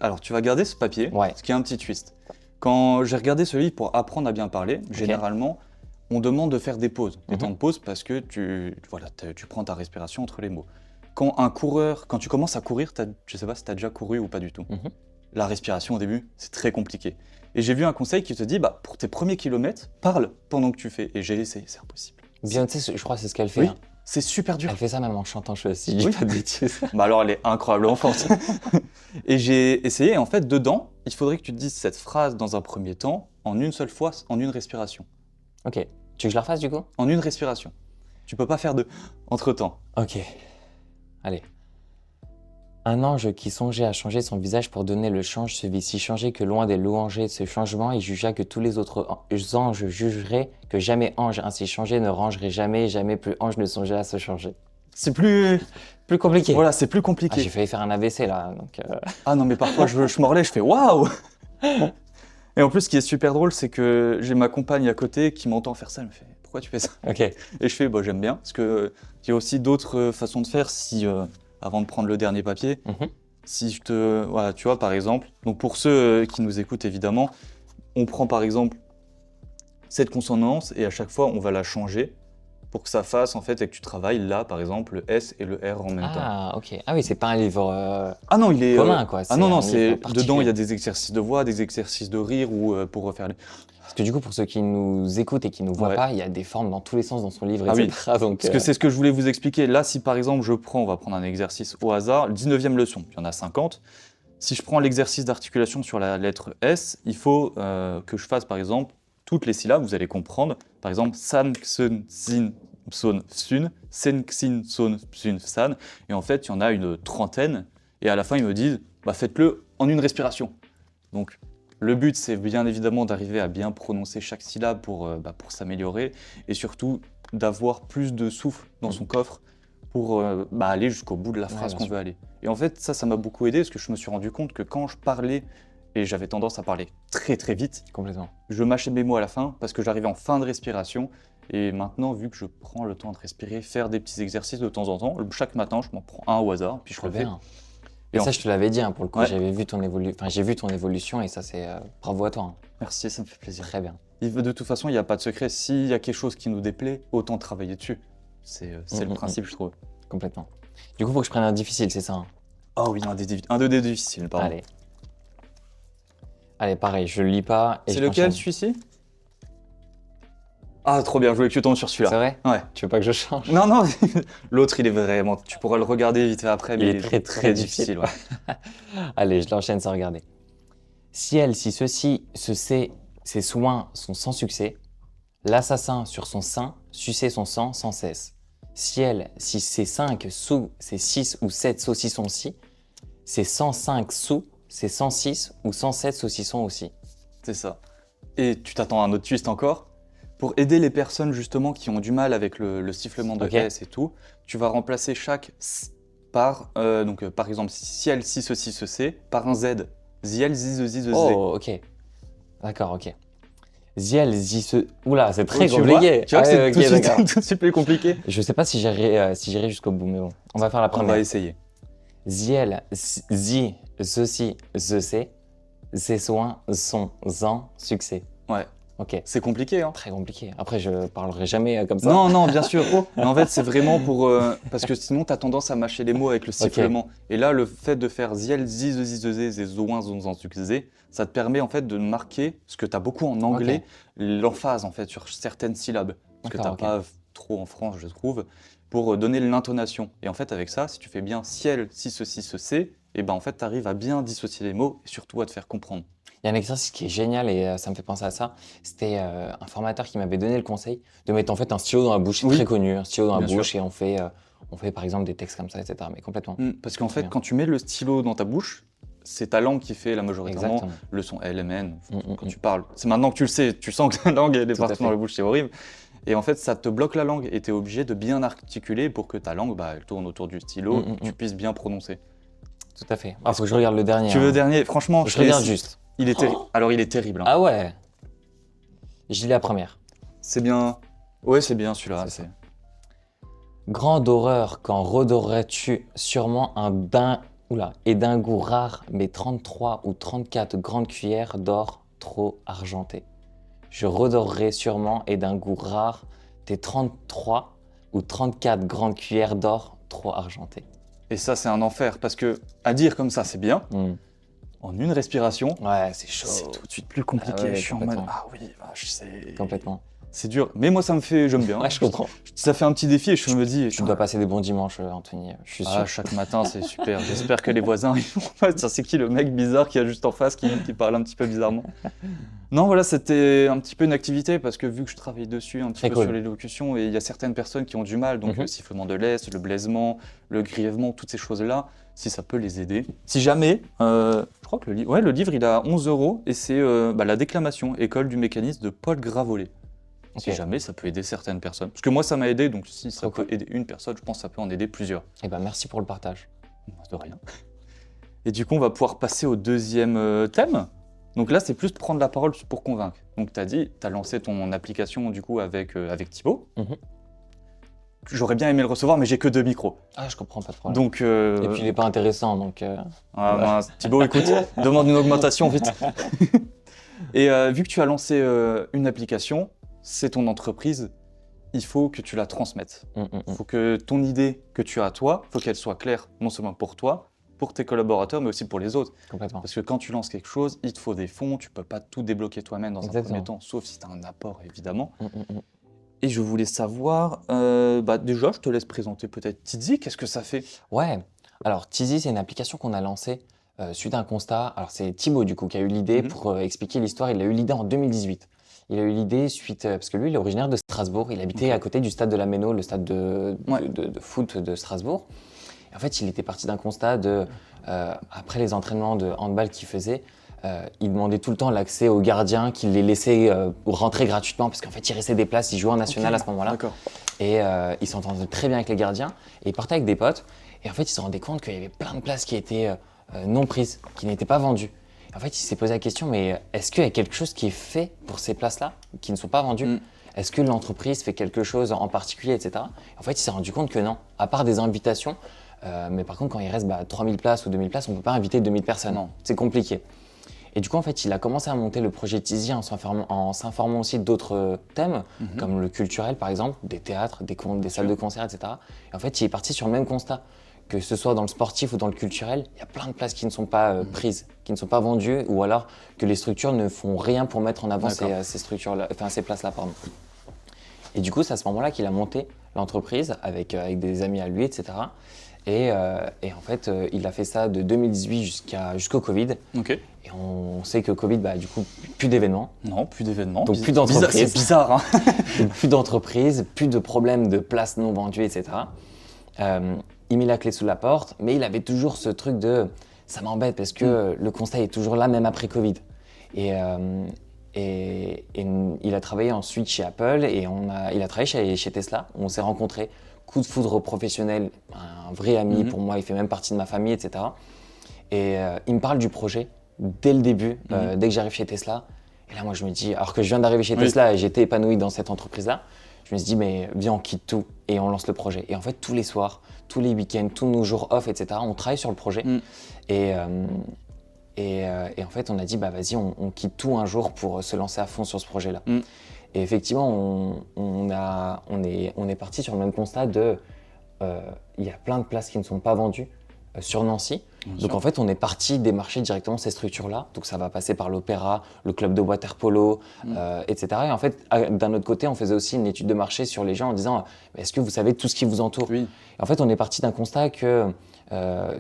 Alors, tu vas garder ce papier, Ouais. parce qu'il y a un petit twist. Quand j'ai regardé ce livre pour apprendre à bien parler, généralement, on demande de faire des pauses. Des temps de pause parce que tu prends ta respiration entre les mots. Quand tu commences à courir, je sais pas si tu as déjà couru ou pas du tout. Mhm. La respiration au début, c'est très compliqué. Et j'ai vu un conseil qui te dit, bah, pour tes premiers kilomètres, parle pendant que tu fais. Et j'ai essayé, c'est impossible. Beyoncé, je crois que c'est ce qu'elle fait. Oui, Hein. c'est super dur. Elle fait ça même en chantant, si je dis Oui. pas de bêtises. Bah alors, elle est incroyablement forte. Et j'ai essayé, et en fait, dedans, il faudrait que tu te dises cette phrase dans un premier temps, en une seule fois, en une respiration. Ok. Tu veux que je la refasse du coup? En une respiration. Tu peux pas faire de entre-temps. Ok. Allez. Un ange qui songeait à changer son visage pour donner le change se vit si changé que loin des louangers de ce changement, il jugea que tous les autres anges jugeraient que jamais ange ainsi changé ne rangerait jamais et jamais plus ange ne songeait à se changer. C'est plus... Plus compliqué. Voilà, c'est plus Ah, compliqué. j'ai failli faire un AVC là. Donc, Ah non, mais parfois, je morlais, je fais waouh. Et en plus, ce qui est super drôle, c'est que j'ai ma compagne à côté qui m'entend faire ça. Elle me fait pourquoi tu fais ça? Ok. Et je fais bah, j'aime bien. Parce qu'il y a aussi d'autres façons de faire si, avant de prendre le dernier papier. Mhm. Si je te. Voilà, tu vois, par exemple. Donc pour ceux qui nous écoutent, évidemment, on prend par exemple cette consonance et à chaque fois, on va la changer pour que ça fasse en fait et que tu travailles là, par exemple, le S et le R en même temps. Ah, ok. Ah oui, c'est pas un livre Ah non, il est commun quoi. Ah non, un non, livre c'est particulier. dedans, il y a des exercices de voix, des exercices de rire ou pour refaire les. Parce que du coup, pour ceux qui nous écoutent et qui nous voient Ouais. pas, il y a des formes dans tous les sens dans son livre, Ah oui. etc. Donc, Parce que c'est ce que je voulais vous expliquer. Là, si par exemple, on va prendre un exercice au hasard, 19e leçon, il y en a 50. Si je prends l'exercice d'articulation sur la lettre S, il faut que je fasse par exemple toutes les syllabes, vous allez comprendre. Par exemple, san, xun, sin, pson, psun, sen, xin, son, psun, san. Et en fait, il y en a une trentaine. Et à la fin, ils me disent, bah, faites-le en une respiration. Donc, Le but, c'est bien évidemment d'arriver à bien prononcer chaque syllabe pour s'améliorer et surtout d'avoir plus de souffle dans son coffre pour aller jusqu'au bout de la phrase qu'on veut aller. Et en fait, ça m'a beaucoup aidé parce que je me suis rendu compte que quand je parlais, et j'avais tendance à parler très très vite, Complètement. je mâchais mes mots à la fin parce que j'arrivais en fin de respiration. Et maintenant, vu que je prends le temps de respirer, faire des petits exercices de temps en temps, chaque matin, je m'en prends un au hasard, puis je le fais. Bien. Et ça, je te l'avais dit, pour le coup, Ouais. j'ai vu ton évolution et ça, c'est bravo à toi. Hein. Merci, ça me fait plaisir. Très bien. De toute façon, il n'y a pas de secret. S'il y a quelque chose qui nous déplaît, autant travailler dessus. C'est le principe, je trouve. Complètement. Du coup, faut que je prenne un difficile, c'est ça? Hein. Oh oui, un de des difficiles, pardon. Allez. Allez, pareil, je le lis pas. C'est lequel, celui-ci? Ah, trop bien, je voulais que tu tombes sur C'est celui-là. vrai? Ouais. Tu veux pas que je change? Non, non, l'autre, il est vraiment... Tu pourras le regarder vite fait après, mais Il est très difficile. ouais. Allez, je l'enchaîne sans regarder. Ciel, si ceci, ces soins sont sans succès, l'assassin sur son sein suçait son sang sans cesse. Ciel, si ces 5 sous, ces 6 ou 7 saucissons-ci, c'est 105 sous, c'est 106 ou 107 saucissons aussi. C'est ça. Et tu t'attends à un autre twist encore. Pour aider les personnes justement qui ont du mal avec le sifflement de S et tout, tu vas remplacer chaque S par, par exemple, ciel, si, ceci, ceci, par un Z. Ziel, zi, zi, zi. Oh, ok. D'accord, ok. Ziel, zi, ce... Oula, c'est très Tu compliqué. vois, tu vois que c'est ok, d'accord. tout de suite plus compliqué. Je sais pas si j'irai jusqu'au bout, mais bon. On va faire la On première. va essayer. Ziel, zi, ceci, c'est, ces soins sont en succès. Ouais. Ok. C'est compliqué, hein. Très compliqué. Après, je parlerai jamais comme ça. Non, non, bien sûr. Mais en fait, c'est vraiment pour... parce que sinon, tu as tendance à mâcher les mots avec le sifflement. Et là, le fait de faire ziel, zi, zi, zi, zi, zi, zoin, zon, zan, zé, ça te permet en fait de marquer, ce que tu as beaucoup en anglais, l'emphase en fait sur certaines syllabes. Ce que tu n'as pas trop en France, je trouve, pour donner l'intonation. Et en fait, avec ça, si tu fais bien ciel, si, ceci, ceci, et ben en fait, tu arrives à bien dissocier les mots et surtout à te faire comprendre. Il y a un exercice qui est génial et ça me fait penser à ça. C'était un formateur qui m'avait donné le conseil de mettre en fait un stylo dans la bouche. C'est très connu, un stylo dans la bouche et on fait par exemple des textes comme ça, etc. Mais complètement. Parce qu'en fait, quand tu mets le stylo dans ta bouche, c'est ta langue qui fait la majoritairement Exactement. le son LMN quand tu parles. C'est maintenant que tu le sais, tu sens que la langue elle est partout dans la bouche, c'est horrible. Et en fait, ça te bloque la langue et tu es obligé de bien articuler pour que ta langue elle tourne autour du stylo et que tu puisses bien prononcer. Tout à fait. Ah, faut que je regarde le dernier. Tu veux le dernier? Franchement, je regarde juste. Il est Alors, il est terrible. Hein. Ah ouais. Je lis la première. C'est bien. Ouais, c'est bien celui-là. Grande horreur quand redorerais-tu sûrement et d'un goût rare, mais 33 ou 34 grandes cuillères d'or trop argentées. Je redorerai sûrement et d'un goût rare tes 33 ou 34 grandes cuillères d'or trop argentées. Et ça, c'est un enfer parce que à dire comme ça, c'est bien. En une respiration, ouais, c'est chaud. C'est tout de suite plus compliqué. Ouais, je suis en mode oui, je sais. Complètement. C'est dur, mais moi j'aime bien. Ouais, je comprends. Ça fait un petit défi et je me dis. Tu dois passer des bons dimanches, Anthony. Je suis sûr. Chaque matin, c'est super. J'espère que les voisins, ils vont pas. C'est qui le mec bizarre qui est juste en face, qui parle un petit peu bizarrement. Non, voilà, c'était un petit peu une activité parce que vu que je travaille dessus un petit peu sur l'élocution et il y a certaines personnes qui ont du mal, donc le sifflement de l'S, le blaisement, le grièvement, toutes ces choses-là, si ça peut les aider. Si jamais, je crois que le livre il a 11 € et c'est la déclamation, école du mécanisme de Paul Gravollet. Si jamais ça peut aider certaines personnes. Parce que moi ça m'a aidé, donc si ça peut aider une personne, je pense que ça peut en aider plusieurs. Eh ben merci pour le partage. De rien. Et du coup, on va pouvoir passer au deuxième thème. Donc là, c'est plus prendre la parole pour convaincre. Donc tu as lancé ton application du coup avec Thibaut. J'aurais bien aimé le recevoir, mais j'ai que 2 micros. Ah, je comprends, pas de problème. Donc, et puis il n'est pas intéressant, donc... Thibaut, écoute, demande une augmentation vite. Et vu que tu as lancé une application, c'est ton entreprise, il faut que tu la transmettes. Il faut que ton idée que tu as à toi, il faut qu'elle soit claire, non seulement pour toi, pour tes collaborateurs, mais aussi pour les autres. Complètement. Parce que quand tu lances quelque chose, il te faut des fonds, tu ne peux pas tout débloquer toi-même dans un premier temps, sauf si tu as un apport, évidemment. Et je voulais savoir, déjà, je te laisse présenter peut-être Tizi, qu'est-ce que ça fait? Ouais, alors Tizi, c'est une application qu'on a lancée suite à un constat. Alors c'est Thibaut, du coup, qui a eu l'idée pour expliquer l'histoire. Il a eu l'idée en 2018. Il a eu l'idée suite, parce que lui, il est originaire de Strasbourg. Il habitait à côté du stade de la Méno, le stade de foot de Strasbourg. Et en fait, il était parti d'un constat de, après les entraînements de handball qu'il faisait, ils demandaient tout le temps l'accès aux gardiens, qu'ils les laissaient rentrer gratuitement parce qu'en fait, il restait des places, ils jouaient en national à ce moment-là. D'accord. Et ils s'entendaient très bien avec les gardiens et ils partaient avec des potes. Et en fait, ils se rendaient compte qu'il y avait plein de places qui étaient non prises, qui n'étaient pas vendues. Et en fait, il s'est posé la question, mais est-ce qu'il y a quelque chose qui est fait pour ces places-là qui ne sont pas vendues? Est-ce que l'entreprise fait quelque chose en particulier, etc. Et en fait, il s'est rendu compte que non, à part des invitations. Mais par contre, quand il reste 3000 places ou 2000 places, on ne peut pas inviter 2000 personnes. Non. C'est compliqué. Et du coup, en fait, il a commencé à monter le projet Tizi en s'informant aussi d'autres thèmes, comme le culturel, par exemple, des théâtres, des salles de concert, etc. Et en fait, il est parti sur le même constat. Que ce soit dans le sportif ou dans le culturel, il y a plein de places qui ne sont pas prises, qui ne sont pas vendues, ou alors que les structures ne font rien pour mettre en avant ces structures-là, enfin ces places-là, pardon. Et du coup, c'est à ce moment-là qu'il a monté l'entreprise avec des amis à lui, etc. Et en fait, il a fait ça de 2018 jusqu'au Covid. Ok. Et on sait que Covid, du coup, plus d'événements. Non, plus d'événements. Donc plus d'entreprises. C'est bizarre, hein. Donc, plus d'entreprises, plus de problèmes de places non vendues, etc. Il met la clé sous la porte, mais il avait toujours ce truc de « ça m'embête parce que le constat est toujours là, même après Covid ». Et il a travaillé ensuite chez Apple et il a travaillé chez Tesla. On s'est rencontrés, coup de foudre professionnel, un vrai ami pour moi, il fait même partie de ma famille, etc. Et il me parle du projet dès le début, dès que j'arrive chez Tesla. Et là, moi, je me dis, alors que je viens d'arriver chez Tesla et j'étais épanoui dans cette entreprise-là, je me suis dit, mais viens, on quitte tout et on lance le projet. Et en fait, tous les soirs, tous les week-ends, tous nos jours off, etc., on travaille sur le projet. Et en fait, on a dit, vas-y, on quitte tout un jour pour se lancer à fond sur ce projet-là. Et effectivement, on est parti sur le même constat de, il y a plein de places qui ne sont pas vendues sur Nancy. Donc en fait, on est parti démarcher directement ces structures-là. Donc ça va passer par l'Opéra, le club de water polo, etc. Et en fait, d'un autre côté, on faisait aussi une étude de marché sur les gens en disant est-ce que vous savez tout ce qui vous entoure? Et en fait, on est parti d'un constat que,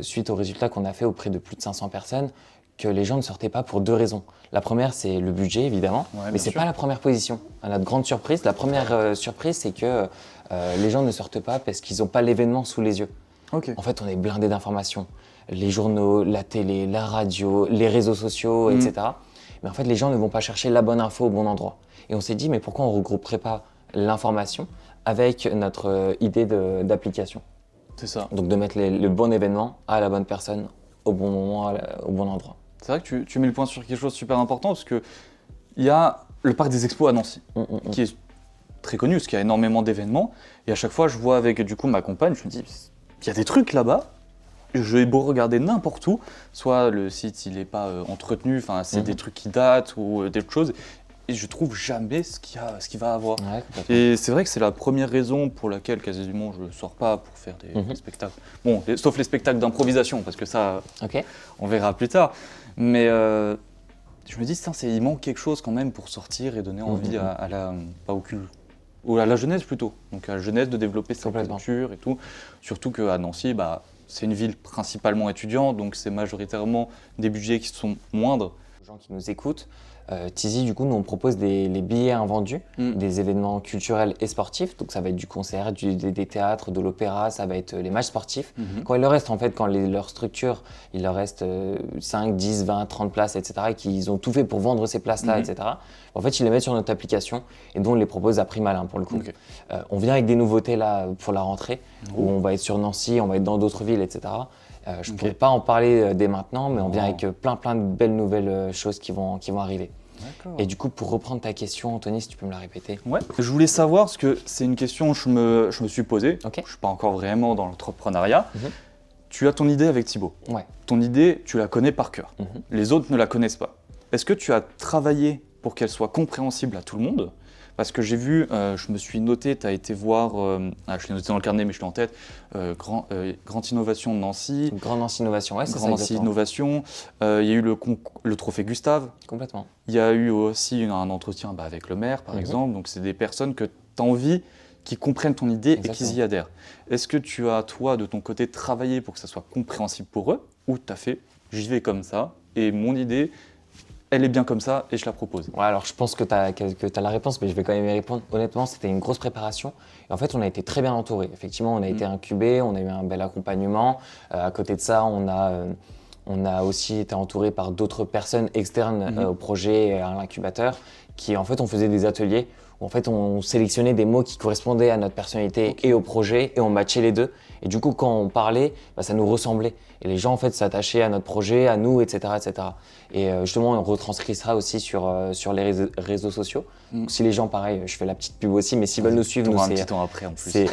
suite aux résultats qu'on a fait auprès de plus de 500 personnes, que les gens ne sortaient pas pour deux raisons. La première, c'est le budget, évidemment, mais c'est pas la première position. À notre grande surprise, la première surprise, c'est que les gens ne sortent pas parce qu'ils n'ont pas l'événement sous les yeux. En fait, on est blindé d'informations. Les journaux, la télé, la radio, les réseaux sociaux, etc. Mais en fait, les gens ne vont pas chercher la bonne info au bon endroit. Et on s'est dit, mais pourquoi on ne regrouperait pas l'information avec notre idée d'application? C'est ça. Donc de mettre le bon événement à la bonne personne, au bon moment, au bon endroit. C'est vrai que tu mets le point sur quelque chose de super important parce qu'il y a le parc des expos à Nancy, qui est très connu parce qu'il y a énormément d'événements. Et à chaque fois, je vois avec du coup ma compagne, je me dis, il y a des trucs là-bas. Je vais beau regarder n'importe où, soit le site il n'est pas entretenu, enfin c'est des trucs qui datent ou des choses, et je trouve jamais ce qu'il va avoir. Et c'est vrai que c'est la première raison pour laquelle quasiment je ne sors pas pour faire des spectacles. Bon, sauf les spectacles d'improvisation, parce que ça, on verra plus tard. Mais je me dis, il manque quelque chose quand même pour sortir et donner envie à la, pas au culte, ou à la jeunesse plutôt. Donc à la jeunesse de développer sa culture et tout. Surtout qu'à Nancy, c'est une ville principalement étudiante, donc c'est majoritairement des budgets qui sont moindres. Les gens qui nous écoutent, Tizi, du coup, nous on propose les billets invendus, des événements culturels et sportifs. Donc ça va être du concert, des théâtres, de l'opéra, ça va être les matchs sportifs. Quand il leur reste, en fait, quand leur structure, il leur reste 5, 10, 20, 30 places, etc., et qu'ils ont tout fait pour vendre ces places-là, etc., en fait, ils les mettent sur notre application et donc on les propose à prix malin pour le coup. On vient avec des nouveautés là pour la rentrée, où on va être sur Nancy, on va être dans d'autres villes, etc. Je ne pourrais pas en parler dès maintenant, mais on vient avec plein de belles nouvelles choses qui vont arriver. Et du coup, pour reprendre ta question, Anthony, si tu peux me la répéter. Ouais, je voulais savoir, parce que c'est une question que je me suis posée, je ne suis pas encore vraiment dans l'entrepreneuriat. Tu as ton idée avec Thibaut. Ton idée, tu la connais par cœur. Les autres ne la connaissent pas. Est-ce que tu as travaillé pour qu'elle soit compréhensible à tout le monde? Parce que j'ai vu, je me suis noté, tu as été voir, je l'ai noté dans le carnet mais je l'ai en tête, Grande Innovation de Nancy. Grande Nancy Innovation, ouais, c'est ça. Grande Nancy Innovation. Il y a eu le trophée Gustave. Complètement. Il y a eu aussi un entretien avec le maire, par exemple. Donc c'est des personnes que tu as envie qui comprennent ton idée et qui y adhèrent. Est-ce que tu as, toi, de ton côté, travaillé pour que ça soit compréhensible pour eux, ou tu as fait, j'y vais comme ça, et mon idée, elle est bien comme ça et je la propose? Ouais, alors je pense que tu as la réponse, mais je vais quand même y répondre. Honnêtement, c'était une grosse préparation. Et en fait, on a été très bien entourés. Effectivement, on a été incubés, on a eu un bel accompagnement. À côté de ça, on On a aussi été entouré par d'autres personnes externes au projet et à l'incubateur qui, en fait, on faisait des ateliers où, en fait, on sélectionnait des mots qui correspondaient à notre personnalité et au projet et on matchait les deux. Et du coup, quand on parlait, ça nous ressemblait. Et les gens, en fait, s'attachaient à notre projet, à nous, etc., etc. Et justement, on retranscrit ça aussi sur les réseaux sociaux. Donc, si les gens, pareil, je fais la petite pub aussi, mais s'ils veulent nous suivre, un petit temps après en plus.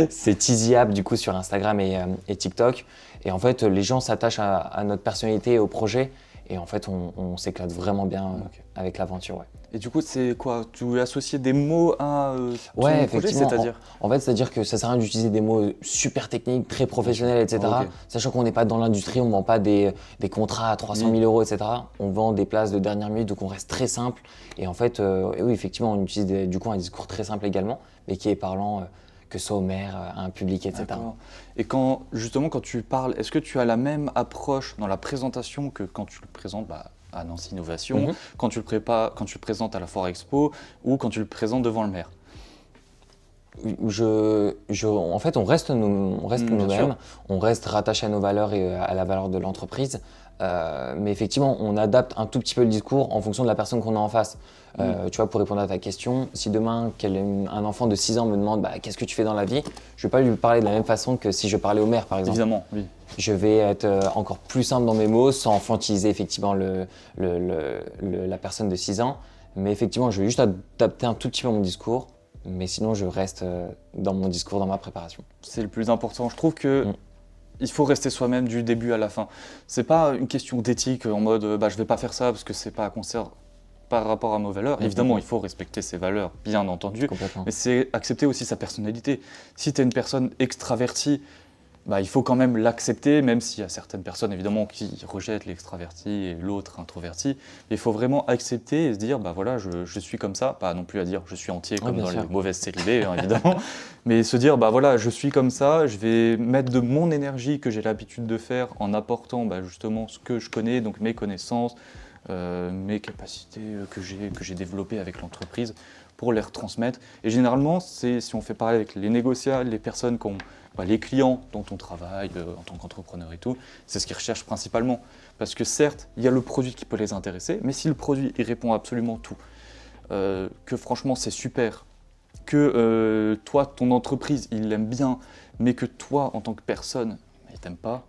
C'est Teasy App, du coup, sur Instagram et TikTok. Et en fait, les gens s'attachent à notre personnalité et au projet. Et en fait, on s'éclate vraiment bien avec l'aventure. Ouais. Et du coup, c'est quoi? Tu associais des mots à ton Ouais, projet, effectivement. c'est-à-dire? En fait, c'est-à-dire que ça sert à rien d'utiliser des mots super techniques, très professionnels, etc. Sachant qu'on n'est pas dans l'industrie, on ne vend pas des contrats à 300 000 euros, etc. On vend des places de dernière minute, donc on reste très simple. Et en fait, oui, effectivement, on utilise du coup un discours très simple également, mais qui est parlant que ce soit au maire, à un public, etc. Et justement, quand tu parles, est-ce que tu as la même approche dans la présentation que quand tu le présentes à Nancy Innovation, quand tu le présentes à la Foire Expo ou quand tu le présentes devant le maire? En fait, on reste nous-mêmes, on reste rattaché à nos valeurs et à la valeur de l'entreprise. Mais effectivement, on adapte un tout petit peu le discours en fonction de la personne qu'on a en face. Tu vois, pour répondre à ta question, si demain un enfant de 6 ans me demande qu'est-ce que tu fais dans la vie, je ne vais pas lui parler de la même façon que si je parlais au maire, par exemple. Évidemment, oui. Je vais être encore plus simple dans mes mots, sans infantiliser effectivement la personne de 6 ans. Mais effectivement, je vais juste adapter un tout petit peu mon discours. Mais sinon, je reste dans mon discours, dans ma préparation. C'est le plus important. Je trouve que il faut rester soi-même du début à la fin. C'est pas une question d'éthique en mode je vais pas faire ça parce que c'est pas concert par rapport à nos valeurs. Évidemment, il faut respecter ses valeurs, bien entendu. Mais c'est accepter aussi sa personnalité. Si tu es une personne extravertie, il faut quand même l'accepter, même s'il y a certaines personnes évidemment qui rejettent l'extraverti et l'autre introverti. Il faut vraiment accepter et se dire voilà, je suis comme ça, pas non plus à dire je suis entier comme dans les mauvaises séries B évidemment, mais se dire voilà, je suis comme ça, je vais mettre de mon énergie que j'ai l'habitude de faire en apportant justement ce que je connais, donc mes connaissances, mes capacités que j'ai développées avec l'entreprise pour les retransmettre. Et généralement, si on fait pareil avec les négociables, les personnes qui ont les clients dont on travaille en tant qu'entrepreneur et tout, c'est ce qu'ils recherchent principalement. Parce que certes, il y a le produit qui peut les intéresser, mais si le produit il répond à absolument tout, que franchement c'est super, que toi, ton entreprise, il l'aime bien, mais que toi, en tant que personne, il t'aime pas,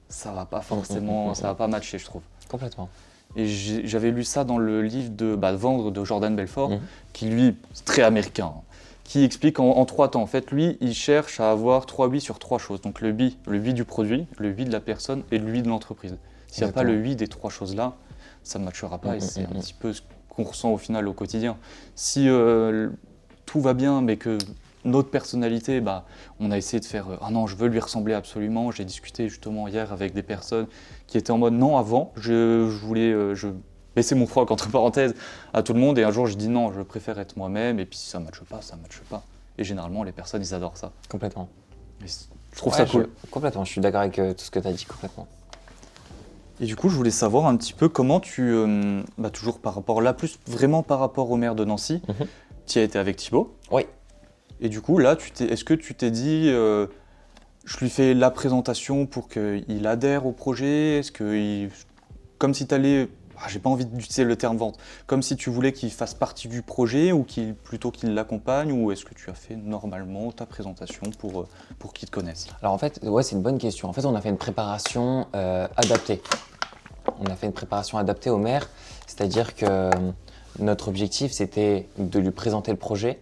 ça va pas forcément, ça va pas matcher, je trouve. Complètement. Et j'avais lu ça dans le livre de Vendre de Jordan Belfort, qui lui, c'est très américain, qui explique en 3 temps. En fait, lui, il cherche à avoir 3 oui sur 3 choses. Donc le oui du produit, le oui de la personne et le oui de l'entreprise. S'il n'y a pas le oui des 3 choses-là, ça ne matchera pas et c'est un petit peu ce qu'on ressent au final au quotidien. Si tout va bien, mais que notre personnalité, on a essayé de faire « Ah non, je veux lui ressembler absolument ». J'ai discuté justement hier avec des personnes qui étaient en mode « Non, avant, je voulais… je baisser mon froc entre parenthèses à tout le monde et un jour je dis non, je préfère être moi-même et puis si ça ne matche pas, ça ne matche pas. Et généralement les personnes ils adorent ça. Complètement. Et je trouve ça cool. Complètement, je suis d'accord avec tout ce que tu as dit, complètement. Et du coup je voulais savoir un petit peu comment tu, toujours par rapport là, plus vraiment par rapport au maire de Nancy, tu y as été avec Thibaut. Oui. Et du coup là, est-ce que tu t'es dit, je lui fais la présentation pour qu'il adhère au projet, est-ce que comme si tu allais… j'ai pas envie d'utiliser le terme vente, comme si tu voulais qu'il fasse partie du projet ou plutôt qu'il l'accompagne, ou est-ce que tu as fait normalement ta présentation pour qu'il te connaisse? Alors en fait, c'est une bonne question. En fait, on a fait une préparation adaptée. On a fait une préparation adaptée au maire, c'est-à-dire que notre objectif, c'était de lui présenter le projet,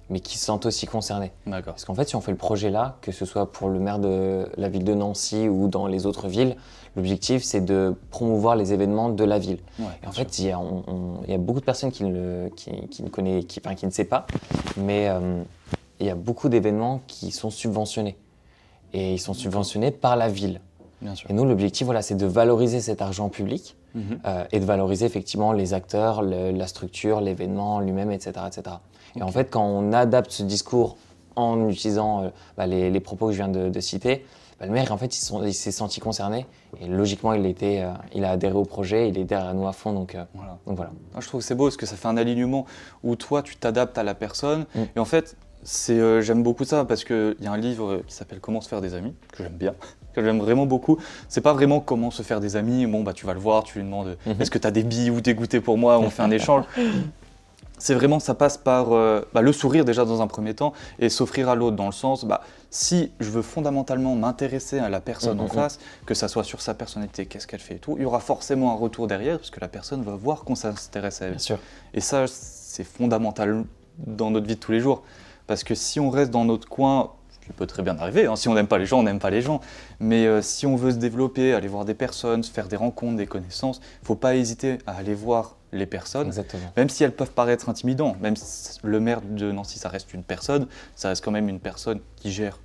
mais qu'il se sente aussi concerné. D'accord. Parce qu'en fait, si on fait le projet là, que ce soit pour le maire de la ville de Nancy ou dans les autres villes, l'objectif, c'est de promouvoir les événements de la ville. Ouais, et en fait, il y a beaucoup de personnes qui ne savent pas, mais il y a beaucoup d'événements qui sont subventionnés. Et ils sont subventionnés par la ville. Bien sûr. Et nous, l'objectif, c'est de valoriser cet argent public et de valoriser effectivement les acteurs, la structure, l'événement lui-même, etc. etc. Okay. Et en fait, quand on adapte ce discours en utilisant les propos que je viens de citer, le maire, en fait, il s'est senti concerné et logiquement, il a adhéré au projet, il est derrière nous à fond. Donc voilà. Je trouve que c'est beau parce que ça fait un alignement où toi, tu t'adaptes à la personne. Et en fait, j'aime beaucoup ça parce qu'il y a un livre qui s'appelle « Comment se faire des amis » que j'aime bien. que j'aime vraiment beaucoup. C'est pas vraiment comment se faire des amis. Bon, bah, tu vas le voir, tu lui demandes est-ce que tu as des billes ou des goûters pour moi, on fait un échange. C'est vraiment, ça passe par le sourire déjà dans un premier temps et s'offrir à l'autre dans le sens, si je veux fondamentalement m'intéresser à la personne en face, que ça soit sur sa personnalité, qu'est-ce qu'elle fait et tout, il y aura forcément un retour derrière parce que la personne va voir qu'on s'intéresse à elle. Bien sûr. Et ça, c'est fondamental dans notre vie de tous les jours. Parce que si on reste dans notre coin, ce qui peut très bien arriver, hein, si on n'aime pas les gens, on n'aime pas les gens. Mais si on veut se développer, aller voir des personnes, se faire des rencontres, des connaissances, il ne faut pas hésiter à aller voir les personnes, Exactement. même si elles peuvent paraître intimidantes. Même si le maire de Nancy, ça reste une personne, ça reste quand même une personne qui gère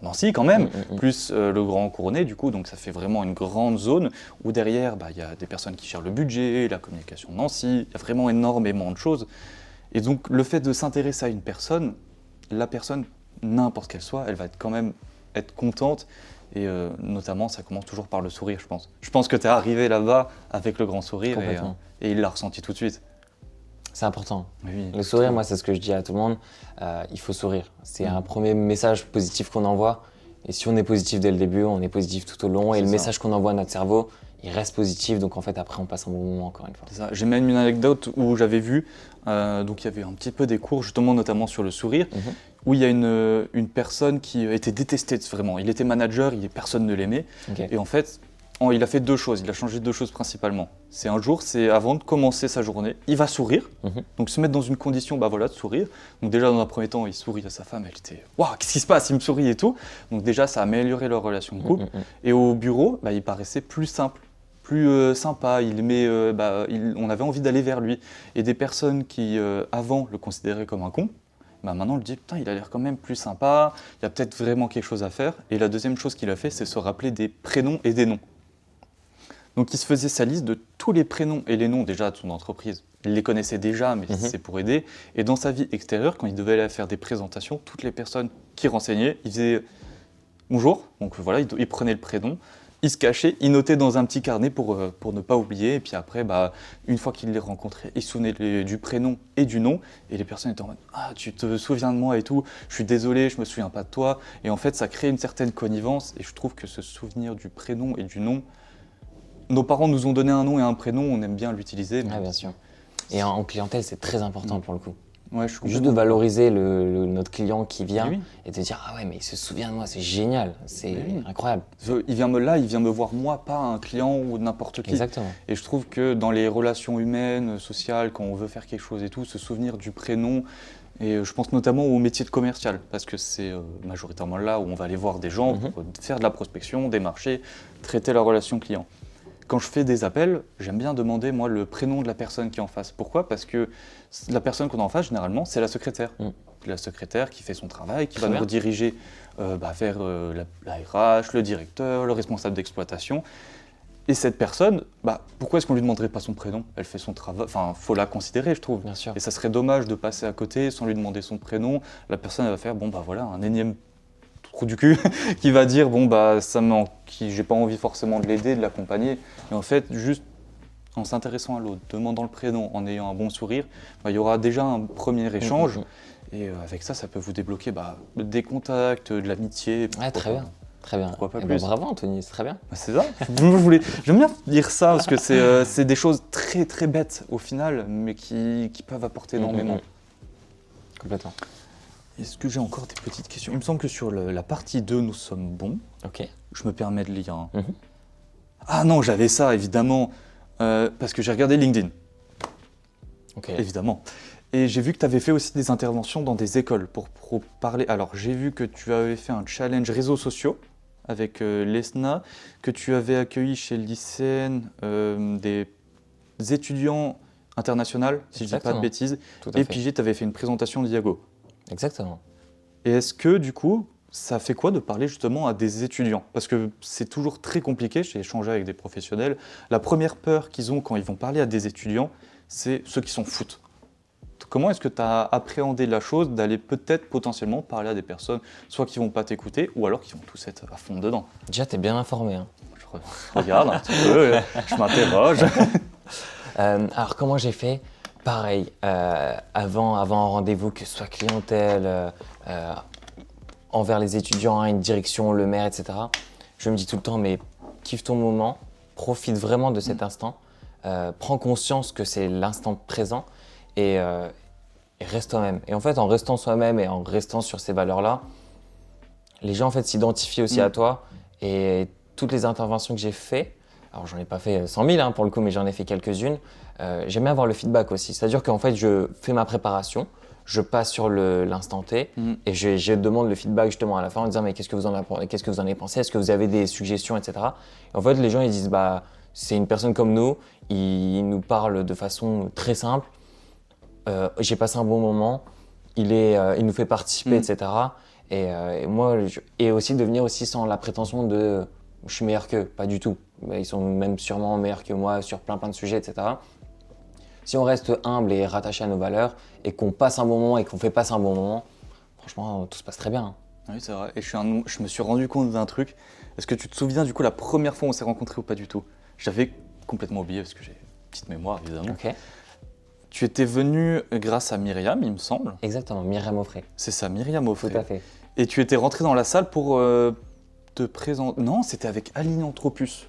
Nancy quand même, plus le Grand Couronné du coup, donc ça fait vraiment une grande zone où derrière, il y a des personnes qui gèrent le budget, la communication de Nancy, il y a vraiment énormément de choses. Et donc le fait de s'intéresser à une personne, la personne, n'importe qu'elle soit, elle va quand même être contente. Et notamment, ça commence toujours par le sourire, je pense. Je pense que tu es arrivé là-bas avec le grand sourire et il l'a ressenti tout de suite. C'est important. Oui, le sourire, moi, c'est ce que je dis à tout le monde. Il faut sourire. C'est un premier message positif qu'on envoie. Et si on est positif dès le début, on est positif tout au long. Et le message qu'on envoie à notre cerveau, il reste positif. Donc en fait, après, on passe un bon moment encore une fois. C'est ça. J'ai même une anecdote où j'avais vu, donc il y avait un petit peu des cours, justement, notamment sur le sourire, où il y a une personne qui était détestée vraiment. Il était manager, personne ne l'aimait. Okay. Et en fait, il a fait deux choses, il a changé deux choses principalement. C'est un jour, c'est avant de commencer sa journée, il va sourire, donc se mettre dans une condition de sourire. Donc déjà dans un premier temps, il sourit à sa femme, elle était « Waouh, qu'est-ce qui se passe, il me sourit et tout ». Donc déjà, ça a amélioré leur relation de couple. Et au bureau, il paraissait plus simple, plus sympa, on avait envie d'aller vers lui. Et des personnes qui avant le considéraient comme un con, maintenant on le dit, putain, il a l'air quand même plus sympa, il y a peut-être vraiment quelque chose à faire. Et la deuxième chose qu'il a fait, c'est se rappeler des prénoms et des noms. Donc il se faisait sa liste de tous les prénoms et les noms déjà de son entreprise. Il les connaissait déjà, mais c'est pour aider. Et dans sa vie extérieure, quand il devait aller faire des présentations, toutes les personnes qui renseignaient, il faisait « bonjour », donc voilà, il prenait le prénom, il se cachait, il notait dans un petit carnet pour ne pas oublier. Et puis après, une fois qu'il les rencontrait, il se souvenait du prénom et du nom. Et les personnes étaient en mode « ah, tu te souviens de moi et tout, je suis désolé, je me souviens pas de toi ». Et en fait, ça crée une certaine connivence. Et je trouve que ce souvenir du prénom et du nom, nos parents nous ont donné un nom et un prénom, on aime bien l'utiliser. Ah, bien sûr. Et en clientèle, c'est très important pour le coup. Ouais, juste de valoriser notre client qui vient et de dire « ah ouais, mais il se souvient de moi, c'est génial, c'est incroyable ». Il vient me voir moi, pas un client ou n'importe qui. Exactement. Et je trouve que dans les relations humaines, sociales, quand on veut faire quelque chose et tout, se souvenir du prénom, et je pense notamment au métier de commercial, parce que c'est majoritairement là où on va aller voir des gens, pour faire de la prospection, démarcher, traiter la relation client. Quand je fais des appels, j'aime bien demander moi le prénom de la personne qui est en face. Pourquoi ? Parce que la personne qu'on a en face, généralement, c'est la secrétaire. La secrétaire qui fait son travail, qui va nous rediriger vers la RH, le directeur, le responsable d'exploitation. Et cette personne, pourquoi est-ce qu'on ne lui demanderait pas son prénom ? Elle fait son travail, enfin, il faut la considérer, je trouve. Bien sûr. Et ça serait dommage de passer à côté sans lui demander son prénom. La personne, elle va faire, un énième trou du cul qui va dire j'ai pas envie forcément de l'aider, de l'accompagner. Et en fait, juste en s'intéressant à l'autre, demandant le prénom, en ayant un bon sourire, il y aura déjà un premier échange. Et avec ça peut vous débloquer des contacts, de l'amitié. Très bien. Très bien. Pourquoi pas plus. Bravo Anthony, c'est très bien. C'est ça. J'aime bien dire ça parce que c'est des choses très très bêtes au final, mais qui peuvent apporter énormément. Complètement. Est-ce que j'ai encore des petites questions ? Il me semble que sur la partie 2, nous sommes bons. Ok. Je me permets de lire. Ah non, j'avais ça, évidemment, parce que j'ai regardé LinkedIn. Ok. Évidemment. Et j'ai vu que tu avais fait aussi des interventions dans des écoles pour parler. Alors, j'ai vu que tu avais fait un challenge réseaux sociaux avec l'ESNA, que tu avais accueilli chez le lycéenne des étudiants internationaux, si je ne dis pas de bêtises. Et puis, tu avais fait une présentation de Diago. Exactement. Et est-ce que, du coup, ça fait quoi de parler justement à des étudiants ? Parce que c'est toujours très compliqué, j'ai échangé avec des professionnels. La première peur qu'ils ont quand ils vont parler à des étudiants, c'est ceux qui s'en foutent. Comment est-ce que tu as appréhendé la chose d'aller peut-être potentiellement parler à des personnes, soit qui ne vont pas t'écouter, ou alors qui vont tous être à fond dedans ? Déjà, tu es bien informé. Je regarde un petit peu, je m'interroge. Alors, comment j'ai fait ? Pareil, avant un rendez-vous, que ce soit clientèle, envers les étudiants, hein, une direction, le maire, etc. Je me dis tout le temps, mais kiffe ton moment, profite vraiment de cet instant, prends conscience que c'est l'instant présent et reste toi-même. Et en fait, en restant soi-même et en restant sur ces valeurs-là, les gens en fait s'identifient aussi à toi et toutes les interventions que j'ai faites, alors j'en ai pas fait 100 000 hein, pour le coup, mais j'en ai fait quelques-unes, j'aime bien avoir le feedback aussi. C'est-à-dire qu'en fait, je fais ma préparation, je passe sur l'instant T et je demande le feedback justement à la fin en disant mais qu'est-ce que vous en avez pensé, est-ce que vous avez des suggestions, etc. Et en fait, les gens ils disent bah c'est une personne comme nous, il nous parle de façon très simple, j'ai passé un bon moment, il nous fait participer, etc. Et moi, et aussi de venir aussi sans la prétention de je suis meilleur qu'eux, pas du tout. Ils sont même sûrement meilleurs que moi sur plein de sujets, etc. Si on reste humble et rattaché à nos valeurs et qu'on passe un bon moment et qu'on fait passer un bon moment, franchement, tout se passe très bien. Hein. Oui, c'est vrai. Et je me suis rendu compte d'un truc. Est-ce que tu te souviens du coup la première fois où on s'est rencontrés ou pas du tout? J'avais complètement oublié parce que j'ai une petite mémoire évidemment. Ok. Tu étais venu grâce à Myriam, il me semble. Exactement, Myriam Offray. C'est ça, Myriam Offray. Tout à fait. Et tu étais rentré dans la salle pour te présenter. Non, c'était avec Aline Anthropus,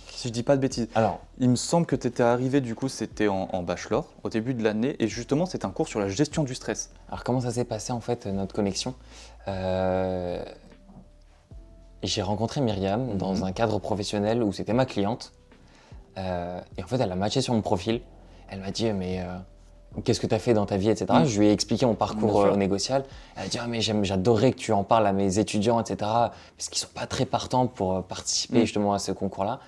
si je dis pas de bêtises. Alors, il me semble que tu étais arrivé, du coup, c'était en bachelor, au début de l'année, et justement, c'était un cours sur la gestion du stress. alors comment ça s'est passé en fait, notre connexion J'ai rencontré Myriam dans un cadre professionnel où c'était ma cliente. Et en fait, elle a matché sur mon profil. Elle m'a dit, mais qu'est-ce que tu as fait dans ta vie, etc. Je lui ai expliqué mon parcours négocial. Elle a dit, ah, mais j'adorerais que tu en parles à mes étudiants, etc. Parce qu'ils ne sont pas très partants pour participer justement à ce concours-là.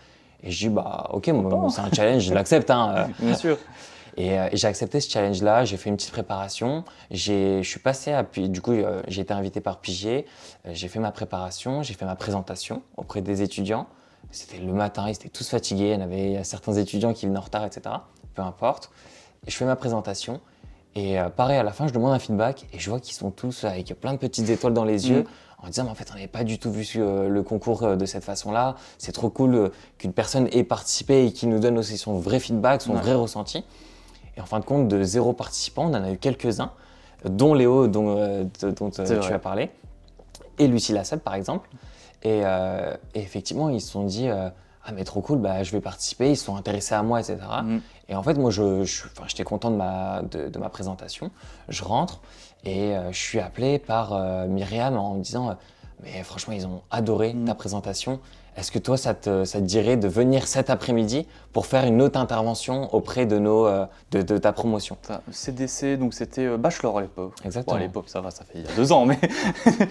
Et je dis, bah ok, moi, c'est un challenge, je l'accepte. Hein. Bien sûr. Et j'ai accepté ce challenge-là, j'ai fait une petite préparation, je suis passé à, puis du coup j'ai été invité par Pigier, j'ai fait ma préparation, j'ai fait ma présentation auprès des étudiants. C'était le matin, ils étaient tous fatigués, il y a certains étudiants qui venaient en retard, etc. Peu importe. Et je fais ma présentation et pareil, à la fin, je demande un feedback et je vois qu'ils sont tous avec plein de petites étoiles dans les yeux en disant mais en fait on n'avait pas du tout vu le concours de cette façon-là, c'est trop cool qu'une personne ait participé et qui nous donne aussi son vrai feedback, son vrai ressenti. Et en fin de compte, de 0 participants, on en a eu quelques-uns, dont Léo, dont tu as parlé, et Lucie Lassalle, par exemple. Et effectivement, ils se sont dit ah, mais trop cool, bah, je vais participer, ils se sont intéressés à moi, etc. Et en fait, moi, j'étais content de ma présentation. Je rentre et je suis appelé par Myriam en me disant mais franchement, ils ont adoré ta présentation. Est-ce que toi, ça te dirait de venir cet après-midi pour faire une autre intervention auprès de ta promotion? CDC, donc c'était bachelor à l'époque. Exactement. Bon, à l'époque, ça va, ça fait il y a 2 ans, mais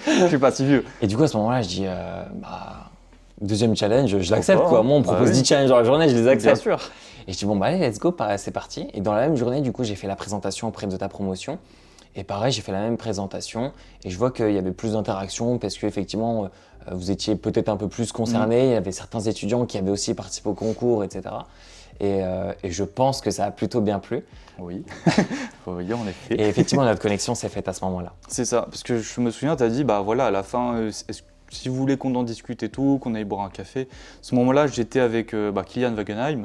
je suis pas si vieux. Et du coup, à ce moment-là, je dis, deuxième challenge, je l'accepte quoi. Moi, on me propose 10 oui. challenges dans la journée, je les accepte. Bien sûr. Et je dis, bon, bah allez, let's go, c'est parti. Et dans la même journée, du coup, j'ai fait la présentation auprès de ta promotion. Et pareil, j'ai fait la même présentation et je vois qu'il y avait plus d'interactions parce qu'effectivement, vous étiez peut-être un peu plus concernés. Il y avait certains étudiants qui avaient aussi participé au concours, etc. Et je pense que ça a plutôt bien plu. Oui, oui, en effet. Et effectivement, notre connexion s'est faite à ce moment-là. C'est ça, parce que je me souviens, tu as dit, bah voilà, à la fin, si vous voulez qu'on en discute et tout, qu'on aille boire un café. À ce moment-là, j'étais avec Kylian Wagenheim.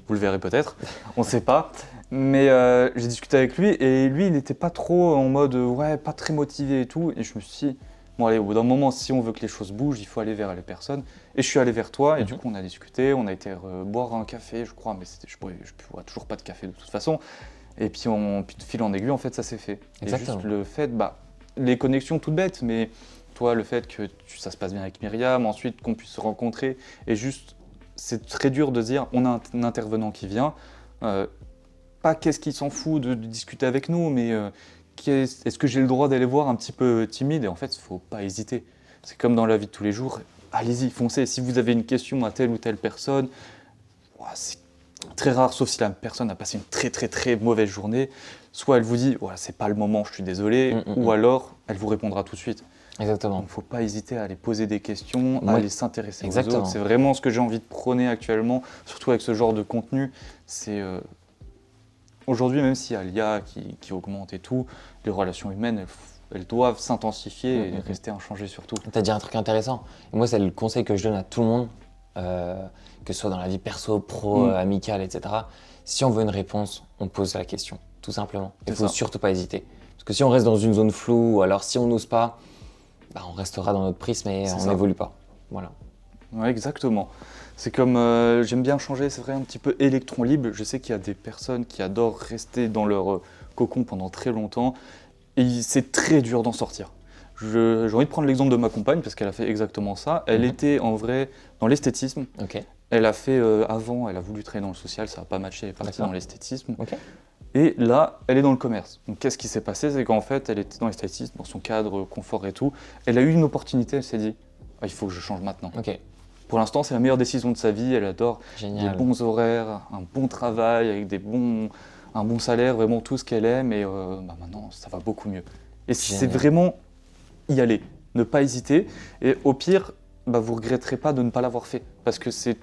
Vous le verrez peut-être, on ne sait pas. Mais j'ai discuté avec lui et lui, il n'était pas trop en mode ouais, pas très motivé et tout. Et je me suis dit, bon allez, au bout d'un moment, si on veut que les choses bougent, il faut aller vers les personnes. Et je suis allé vers toi et du coup, on a discuté, on a été boire un café, je crois, mais je ne bois toujours pas de café de toute façon. Et puis, de fil en aiguille, en fait, ça s'est fait. Exactement. Et juste le fait, les connexions toutes bêtes, mais toi, le fait que ça se passe bien avec Myriam, ensuite qu'on puisse se rencontrer et juste, c'est très dur de dire, on a un intervenant qui vient. Pas qu'est-ce qu'il s'en fout de discuter avec nous, mais est-ce que j'ai le droit d'aller voir un petit peu timide? Et en fait, il ne faut pas hésiter. C'est comme dans la vie de tous les jours, allez-y, foncez. Si vous avez une question à telle ou telle personne, c'est très rare, sauf si la personne a passé une très très très mauvaise journée, soit elle vous dit « c'est pas le moment, je suis désolé », ou alors elle vous répondra tout de suite. Exactement. Donc il ne faut pas hésiter à aller poser des questions, à aller s'intéresser aux Exactement. autres. C'est vraiment ce que j'ai envie de prôner actuellement, surtout avec ce genre de contenu. C'est aujourd'hui, même s'il y a l'IA qui augmente et tout, les relations humaines, elles doivent s'intensifier et rester inchangées surtout. Tu as dit un truc intéressant. Et moi, c'est le conseil que je donne à tout le monde, que ce soit dans la vie perso, pro, amicale, etc. Si on veut une réponse, on pose la question, tout simplement. Il ne faut surtout pas hésiter. Parce que si on reste dans une zone floue, ou alors si on n'ose pas, on restera dans notre prisme et C'est on ça. n'évolue pas. Voilà. Ouais, exactement. C'est comme, j'aime bien changer, c'est vrai, un petit peu électron libre. Je sais qu'il y a des personnes qui adorent rester dans leur cocon pendant très longtemps et c'est très dur d'en sortir. J'ai envie de prendre l'exemple de ma compagne parce qu'elle a fait exactement ça. Elle était en vrai dans l'esthétisme. Ok. Elle a fait avant, elle a voulu travailler dans le social, ça n'a pas matché, elle est partie D'accord. dans l'esthétisme. Ok. Et là, elle est dans le commerce. Donc qu'est-ce qui s'est passé? C'est qu'en fait, elle était dans l'esthétisme, dans son cadre, confort et tout. Elle a eu une opportunité, elle s'est dit, ah, il faut que je change maintenant. Ok. Pour l'instant, c'est la meilleure décision de sa vie. Elle adore Génial. des bons horaires, un bon travail, avec un bon salaire, vraiment tout ce qu'elle aime. Et maintenant, ça va beaucoup mieux. Et c'est Génial. vraiment y aller, ne pas hésiter. Et au pire, vous ne regretterez pas de ne pas l'avoir fait. Parce que c'est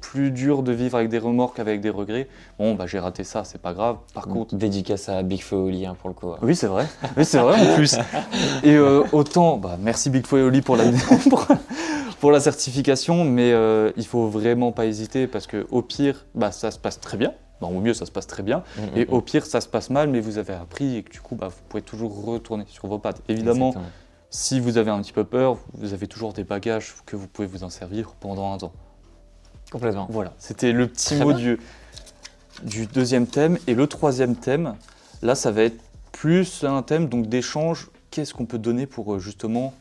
plus dur de vivre avec des remords qu'avec des regrets. Bon, j'ai raté ça, c'est pas grave. Par contre, Dédicace à Big Flo et Oli pour le coup. oui, c'est vrai. Oui, c'est vrai en plus. Et autant, merci Big Flo et Oli pour pour la certification, mais il faut vraiment pas hésiter parce que au pire, ça se passe très bien. Au mieux, ça se passe très bien. Et au pire, ça se passe mal, mais vous avez appris et que du coup, vous pouvez toujours retourner sur vos pattes. Évidemment, Exactement. si vous avez un petit peu peur, vous avez toujours des bagages que vous pouvez vous en servir pendant un temps. Complètement. Voilà, c'était le petit Très mot bien. du deuxième thème. Et le troisième thème, là, ça va être plus un thème donc d'échange. Qu'est-ce qu'on peut donner pour justement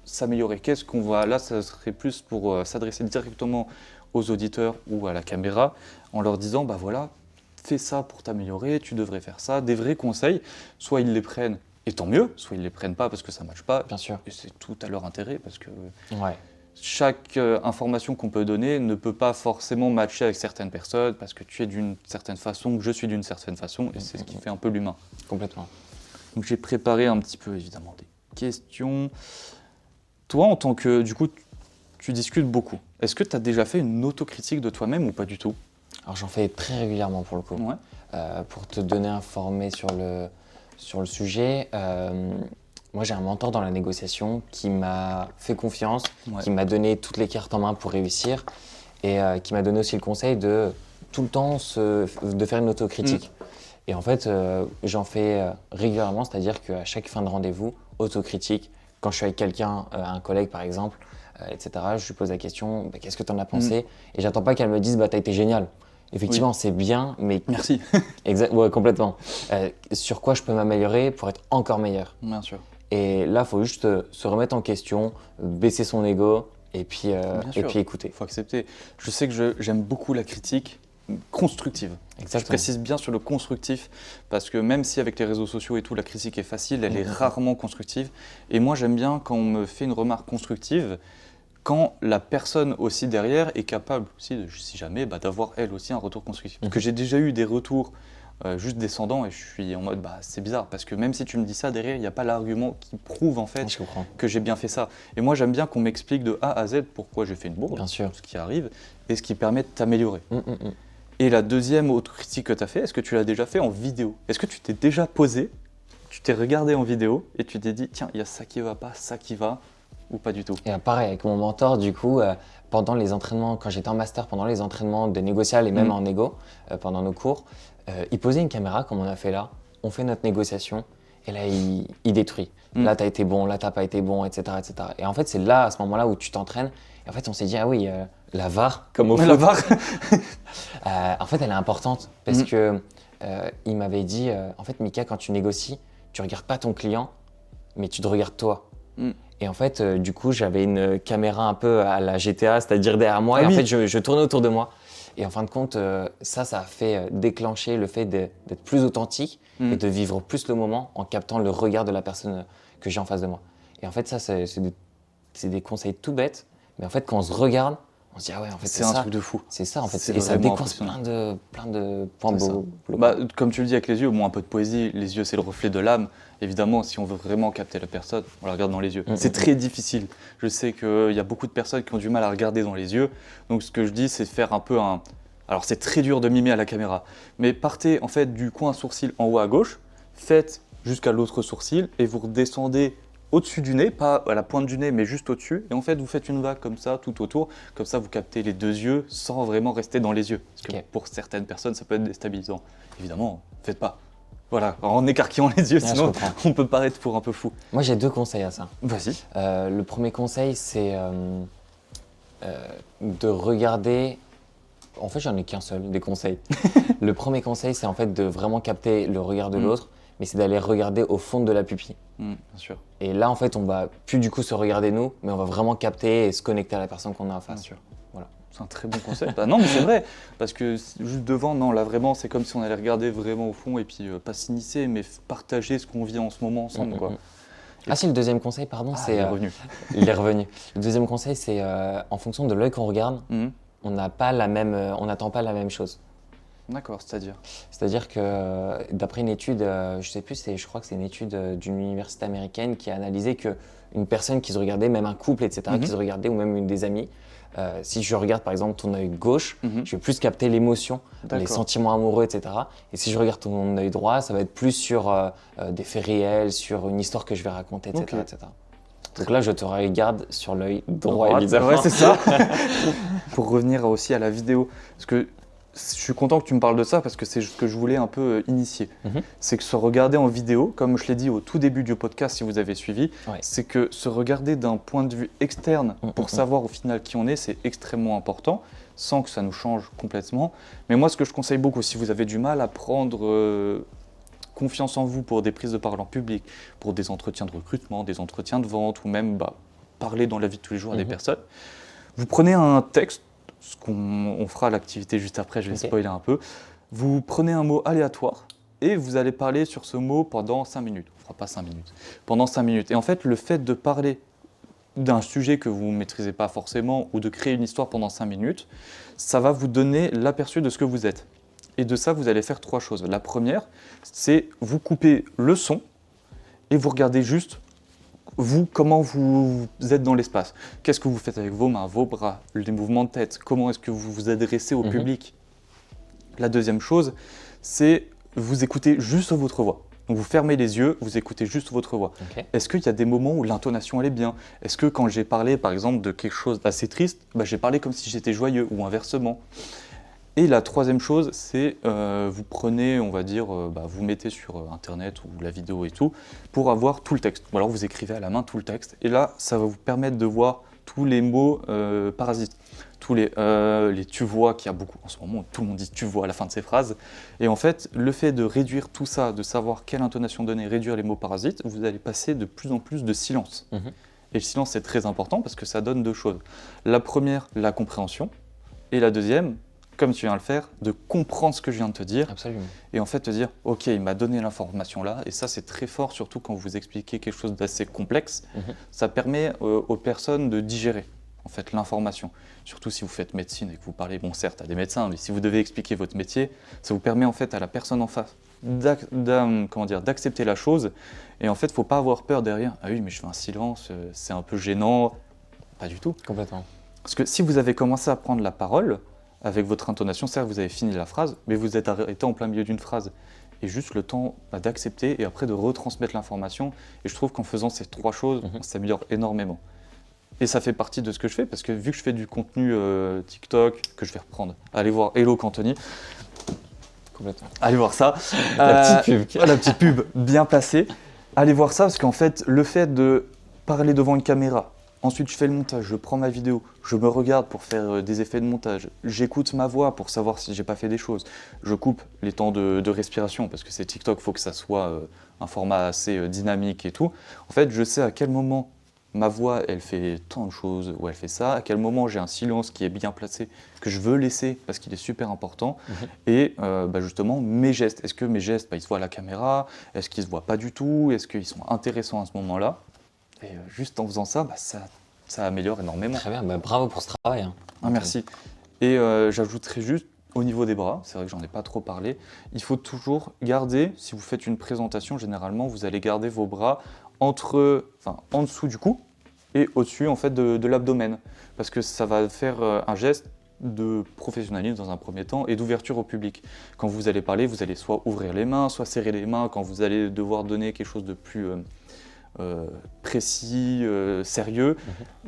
s'améliorer? Qu'est-ce qu'on va... Là, ça serait plus pour s'adresser directement aux auditeurs ou à la caméra en leur disant, voilà, fais ça pour t'améliorer, tu devrais faire ça. Des vrais conseils, soit ils les prennent et tant mieux, soit ils les prennent pas parce que ça ne matche pas. Bien sûr. Et c'est tout à leur intérêt parce que Ouais. chaque information qu'on peut donner ne peut pas forcément matcher avec certaines personnes parce que tu es d'une certaine façon, que je suis d'une certaine façon et c'est ce qui fait un peu l'humain. Complètement. Donc j'ai préparé un petit peu évidemment des questions. Toi, en tant que, du coup, tu discutes beaucoup. Est-ce que tu as déjà fait une autocritique de toi-même ou pas du tout? Alors j'en fais très régulièrement pour le coup. Ouais. Pour te donner informé sur le sujet, moi j'ai un mentor dans la négociation qui m'a fait confiance, Ouais. qui m'a donné toutes les cartes en main pour réussir et qui m'a donné aussi le conseil de tout le temps de faire une autocritique. Et en fait, j'en fais régulièrement, c'est-à-dire qu'à chaque fin de rendez-vous, autocritique, quand je suis avec quelqu'un, un collègue par exemple, etc., je lui pose la question, qu'est-ce que tu en as pensé? Et j'attends pas qu'elle me dise, t'as été génial. Effectivement, Oui. c'est bien, mais Merci. ouais, complètement. Sur quoi je peux m'améliorer pour être encore meilleur? Bien sûr. Et là, il faut juste se remettre en question, baisser son ego et puis écouter. Il faut accepter. Je sais que j'aime beaucoup la critique constructive. Je Exactement. précise bien sur le constructif parce que même si avec les réseaux sociaux et tout, la critique est facile, elle est rarement constructive. Et moi, j'aime bien quand on me fait une remarque constructive, quand la personne aussi derrière est capable aussi, si jamais, d'avoir elle aussi un retour constructif. Parce que j'ai déjà eu des retours juste descendants et je suis en mode, c'est bizarre parce que même si tu me dis ça, derrière, il n'y a pas l'argument qui prouve en fait Je comprends. que j'ai bien fait ça. Et moi, j'aime bien qu'on m'explique de A à Z pourquoi j'ai fait une bourde, Bien sûr. ce qui arrive, et ce qui permet de t'améliorer. Et la deuxième autocritique que tu as fait, est-ce que tu l'as déjà fait en vidéo? Est-ce que tu t'es déjà posé, tu t'es regardé en vidéo et tu t'es dit, tiens, il y a ça qui va pas, ça qui va, ou pas du tout? Et pareil, avec mon mentor, du coup, pendant les entraînements, quand j'étais en master, pendant les entraînements de négocial et même en négo, pendant nos cours, il posait une caméra comme on a fait là, on fait notre négociation et là, il détruit. Là, t'as été bon, là, t'as pas été bon, etc., etc. Et en fait, c'est là, à ce moment-là, où tu t'entraînes. Et en fait, on s'est dit, ah oui, la VAR, comme au foot. La VAR. En fait, elle est importante parce que il m'avait dit, en fait, Mika, quand tu négocies, tu regardes pas ton client, mais tu te regardes toi. Et en fait, du coup, j'avais une caméra un peu à la GTA, c'est-à-dire derrière moi, et en fait, je tournais autour de moi. Et en fin de compte, ça a fait déclencher le fait d'être plus authentique et de vivre plus le moment en captant le regard de la personne que j'ai en face de moi. Et en fait, ça, c'est des conseils tout bêtes, mais en fait, quand on se regarde, on se dit, ah ouais, en fait, C'est un truc de fou. C'est ça, en fait. C'est Et ça vraiment décoince impressionnant. plein de points C'est ça. bloquants. Comme tu le dis avec les yeux, un peu de poésie, les yeux c'est le reflet de l'âme. Évidemment, si on veut vraiment capter la personne, on la regarde dans les yeux. C'est très difficile. Je sais qu'il y a beaucoup de personnes qui ont du mal à regarder dans les yeux. Donc ce que je dis, c'est faire un peu un... Alors c'est très dur de mimer à la caméra, mais partez en fait du coin sourcil en haut à gauche, faites jusqu'à l'autre sourcil et vous redescendez au-dessus du nez, pas à la pointe du nez, mais juste au-dessus. Et en fait, vous faites une vague comme ça, tout autour. Comme ça, vous captez les deux yeux sans vraiment rester dans les yeux. Parce que pour certaines personnes, ça peut être déstabilisant. Évidemment, faites pas. Voilà, en écarquillant les yeux, Ouais, je sinon comprends. on peut paraître pour un peu fou. Moi, j'ai 2 conseils à ça. Vas-y. Le premier conseil, c'est de regarder. En fait, j'en ai qu'un seul, des conseils. Le premier conseil, c'est en fait de vraiment capter le regard de l'autre, mais c'est d'aller regarder au fond de la pupille. Bien sûr. Et là, en fait, on va plus du coup se regarder nous, mais on va vraiment capter et se connecter à la personne qu'on a en face. Bien sûr. Voilà. C'est un très bon concept. Bah non, mais c'est vrai, parce que juste devant, non, là vraiment, c'est comme si on allait regarder vraiment au fond et puis pas s'initier, mais partager ce qu'on vit en ce moment ensemble, quoi. Ah si, le deuxième conseil, pardon, c'est... il est revenu. il est revenu. Le deuxième conseil, c'est en fonction de l'œil qu'on regarde, on n'a pas la même, on n'attend pas la même chose. D'accord, c'est-à-dire. C'est-à-dire que d'après une étude, je sais plus, je crois que c'est une étude d'une université américaine qui a analysé qu'une personne qui se regardait, même un couple, etc., qui se regardait, ou même une des amies, si je regarde par exemple ton œil gauche, je vais plus capter l'émotion, les sentiments amoureux, etc. Et si je regarde ton œil droit, ça va être plus sur des faits réels, sur une histoire que je vais raconter, etc. Ok. etc. Donc là, je te regarde sur l'œil droit, évidemment. Ouais, c'est ça. Pour revenir aussi à la vidéo, parce que je suis content que tu me parles de ça parce que c'est ce que je voulais un peu initier. C'est que se regarder en vidéo, comme je l'ai dit au tout début du podcast si vous avez suivi, c'est que se regarder d'un point de vue externe pour savoir au final qui on est, c'est extrêmement important, sans que ça nous change complètement. Mais moi, ce que je conseille beaucoup, si vous avez du mal à prendre confiance en vous pour des prises de parole en public, pour des entretiens de recrutement, des entretiens de vente ou même parler dans la vie de tous les jours à des personnes, vous prenez un texte, ce qu'on fera l'activité juste après, je vais spoiler un peu. Vous prenez un mot aléatoire et vous allez parler sur ce mot pendant 5 minutes. On ne fera pas 5 minutes. Pendant 5 minutes. Et en fait, le fait de parler d'un sujet que vous ne maîtrisez pas forcément ou de créer une histoire pendant 5 minutes, ça va vous donner l'aperçu de ce que vous êtes. Et de ça, vous allez faire 3 choses. La première, c'est vous couper le son et vous regardez juste vous, comment vous êtes dans l'espace. Qu'est-ce que vous faites avec vos mains, vos bras, les mouvements de tête, comment est-ce que vous vous adressez au public. La deuxième chose, c'est vous écoutez juste votre voix. Donc vous fermez les yeux, vous écoutez juste votre voix. Est-ce qu'il y a des moments où l'intonation elle est bien? Est-ce que quand j'ai parlé par exemple de quelque chose d'assez triste, j'ai parlé comme si j'étais joyeux ou inversement? Et la troisième chose, c'est vous prenez, on va dire, vous mettez sur Internet ou la vidéo et tout, pour avoir tout le texte. Ou alors vous écrivez à la main tout le texte. Et là, ça va vous permettre de voir tous les mots parasites, tous les tu vois, qu'il y a beaucoup en ce moment, tout le monde dit tu vois à la fin de ses phrases. Et en fait, le fait de réduire tout ça, de savoir quelle intonation donner, réduire les mots parasites, vous allez passer de plus en plus de silence. Et le silence, c'est très important parce que ça donne 2 choses. La première, la compréhension. Et la deuxième, comme tu viens de le faire, de comprendre ce que je viens de te dire. Absolument. Et en fait te dire, ok, il m'a donné l'information là, et ça c'est très fort, surtout quand vous expliquez quelque chose d'assez complexe. Ça permet aux personnes de digérer en fait l'information. Surtout si vous faites médecine et que vous parlez, bon certes à des médecins, mais si vous devez expliquer votre métier, ça vous permet en fait à la personne en face d'accepter la chose. Et en fait, il ne faut pas avoir peur derrière. Ah oui, mais je fais un silence, c'est un peu gênant. Pas du tout. Complètement. Parce que si vous avez commencé à prendre la parole, avec votre intonation, certes, vous avez fini la phrase, mais vous êtes arrêté en plein milieu d'une phrase. Et juste le temps d'accepter et après de retransmettre l'information. Et je trouve qu'en faisant ces 3 choses, on s'améliore énormément. Et ça fait partie de ce que je fais, parce que vu que je fais du contenu TikTok, que je vais reprendre, allez voir Hello Cantoni. Complètement. Allez voir ça. La petite pub. La petite pub bien placée. Allez voir ça, parce qu'en fait, le fait de parler devant une caméra, ensuite, je fais le montage, je prends ma vidéo, je me regarde pour faire des effets de montage, j'écoute ma voix pour savoir si j'ai pas fait des choses, je coupe les temps de respiration parce que c'est TikTok, il faut que ça soit un format assez dynamique et tout. En fait, je sais à quel moment ma voix, elle fait tant de choses ou elle fait ça, à quel moment j'ai un silence qui est bien placé, que je veux laisser parce qu'il est super important. Et justement, mes gestes, est-ce que mes gestes, ils se voient à la caméra, est-ce qu'ils se voient pas du tout, est-ce qu'ils sont intéressants à ce moment-là? Et juste en faisant ça, ça améliore énormément. Très bien, bravo pour ce travail. Ah, merci. Et j'ajouterais juste, au niveau des bras, c'est vrai que j'en ai pas trop parlé, il faut toujours garder, si vous faites une présentation, généralement, vous allez garder vos bras en dessous du cou et au-dessus en fait, de l'abdomen. Parce que ça va faire un geste de professionnalisme dans un premier temps et d'ouverture au public. Quand vous allez parler, vous allez soit ouvrir les mains, soit serrer les mains quand vous allez devoir donner quelque chose de plus précis, sérieux,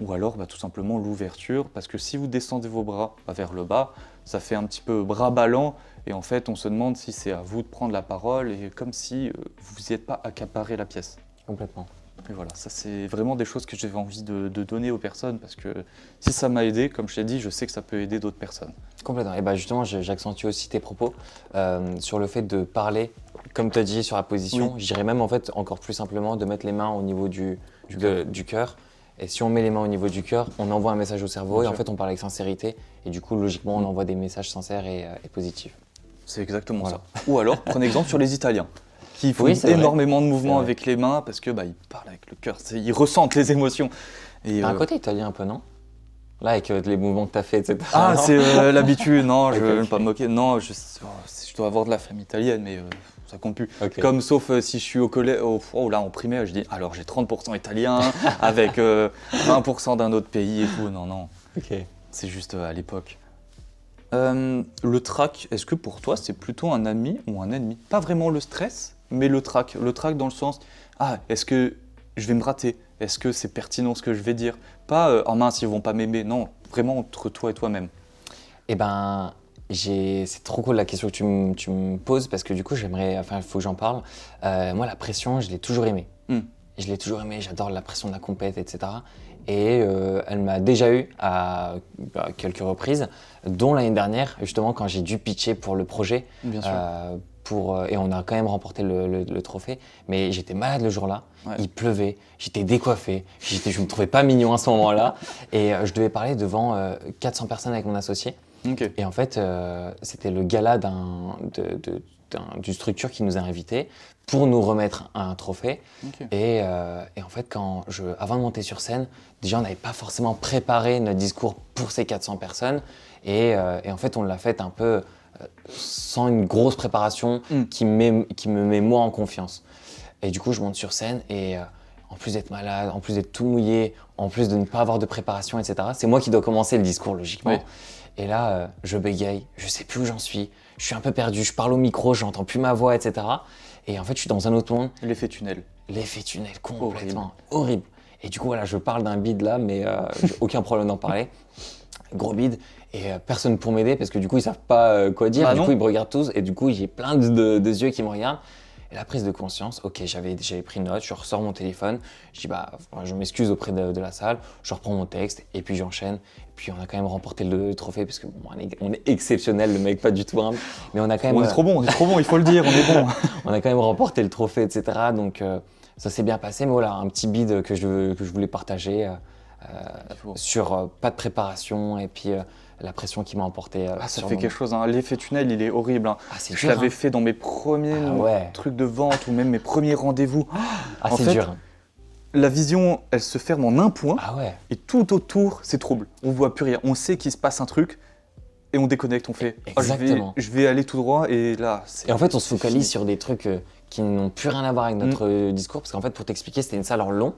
ou alors tout simplement l'ouverture, parce que si vous descendez vos bras vers le bas, ça fait un petit peu bras ballants et en fait on se demande si c'est à vous de prendre la parole et comme si vous n'y êtes pas accaparé la pièce. Complètement. Et voilà, ça c'est vraiment des choses que j'avais envie de donner aux personnes parce que si ça m'a aidé, comme je t'ai dit, je sais que ça peut aider d'autres personnes. Complètement. Et bah justement, j'accentue aussi tes propos sur le fait de parler, comme tu as dit, sur la position. Oui. Je dirais même en fait encore plus simplement de mettre les mains au niveau du cœur. Et si on met les mains au niveau du cœur, on envoie un message au cerveau Bien et en sûr. fait on parle avec sincérité. Et du coup, logiquement, on envoie des messages sincères et positifs. C'est exactement Voilà. ça. Ou alors, prenez exemple sur les Italiens, qui font Oui, c'est vrai. énormément de C'est mouvements vrai. avec les mains parce que ils parlent avec le cœur, ils ressentent les émotions. Et, T'as un côté italien un peu, non? Là, avec les mouvements que t'as fait, etc. Ah, non c'est l'habitude, non, je Ok, vais ok. pas me moquer, non, je dois avoir de la famille italienne, mais ça compte plus. Ok. Comme sauf si je suis au collège, là en primaire, je dis alors j'ai 30% italien avec 20% d'un autre pays et tout, non, Ok. c'est juste à l'époque. Le trac, est-ce que pour toi c'est plutôt un ami ou un ennemi? Pas vraiment le stress, mais le trac dans le sens, est-ce que je vais me rater? Est-ce que c'est pertinent ce que je vais dire? Pas oh mince, ils vont pas m'aimer, non, vraiment entre toi et toi-même. Eh ben, c'est trop cool la question que tu me poses parce que du coup, il faut que j'en parle. Moi, la pression, je l'ai toujours aimée. Hmm. Je l'ai toujours aimée, j'adore la pression de la compète, etc. Et elle m'a déjà eu à quelques reprises, dont l'année dernière, justement, quand j'ai dû pitcher pour le projet. Bien sûr. Et on a quand même remporté le trophée, mais j'étais malade le jour-là, Ouais. il pleuvait, j'étais décoiffé, je me trouvais pas mignon à ce moment-là, et je devais parler devant 400 personnes avec mon associé. Ok. Et en fait, c'était le gala d'une structure qui nous a invités pour nous remettre un trophée. Ok. Et en fait, avant de monter sur scène, déjà, on n'avait pas forcément préparé notre discours pour ces 400 personnes. Et en fait, on l'a fait un peu sans une grosse préparation qui me met moi en confiance. Et du coup, je monte sur scène et en plus d'être malade, en plus d'être tout mouillé, en plus de ne pas avoir de préparation, etc., c'est moi qui dois commencer le discours, logiquement. Oui. Et là, je bégaye, je sais plus où j'en suis, je suis un peu perdu, je parle au micro, j'entends plus ma voix, etc. Et en fait, je suis dans un autre monde. L'effet tunnel. L'effet tunnel, complètement horrible. Et du coup, voilà, je parle d'un bide là, mais j'ai aucun problème d'en parler. Gros bide. Et personne pour m'aider parce que du coup, ils savent pas quoi dire. Bah Du non. coup, ils me regardent tous. Et du coup, j'ai plein de yeux qui me regardent. Et la prise de conscience, ok, j'avais pris note, je ressors mon téléphone, je dis je m'excuse auprès de la salle, je reprends mon texte et puis j'enchaîne. Et puis on a quand même remporté le trophée parce que on est exceptionnel, le mec pas du tout humble, mais on a quand même. On est trop bon, il faut le dire, on est bon. On a quand même remporté le trophée, etc. Donc ça s'est bien passé, mais voilà, un petit bide que je voulais partager sur pas de préparation et puis la pression qui m'a emporté. Ça sur fait mon- quelque chose, hein. L'effet tunnel, il est horrible. Hein. Ah, c'est Je dur, l'avais hein. fait dans mes premiers Ah ouais. trucs de vente ou même mes premiers rendez-vous. Ah, en c'est fait, dur. Hein. La vision, elle se ferme en un point Ah ouais. et tout autour, c'est trouble. On voit plus rien. On sait qu'il se passe un truc et on déconnecte, on fait Exactement. je vais aller tout droit et là, c'est. Et en fait, on se c'est focalise fini. sur des trucs qui n'ont plus rien à voir avec notre discours, parce qu'en fait, pour t'expliquer, c'était une salle en long,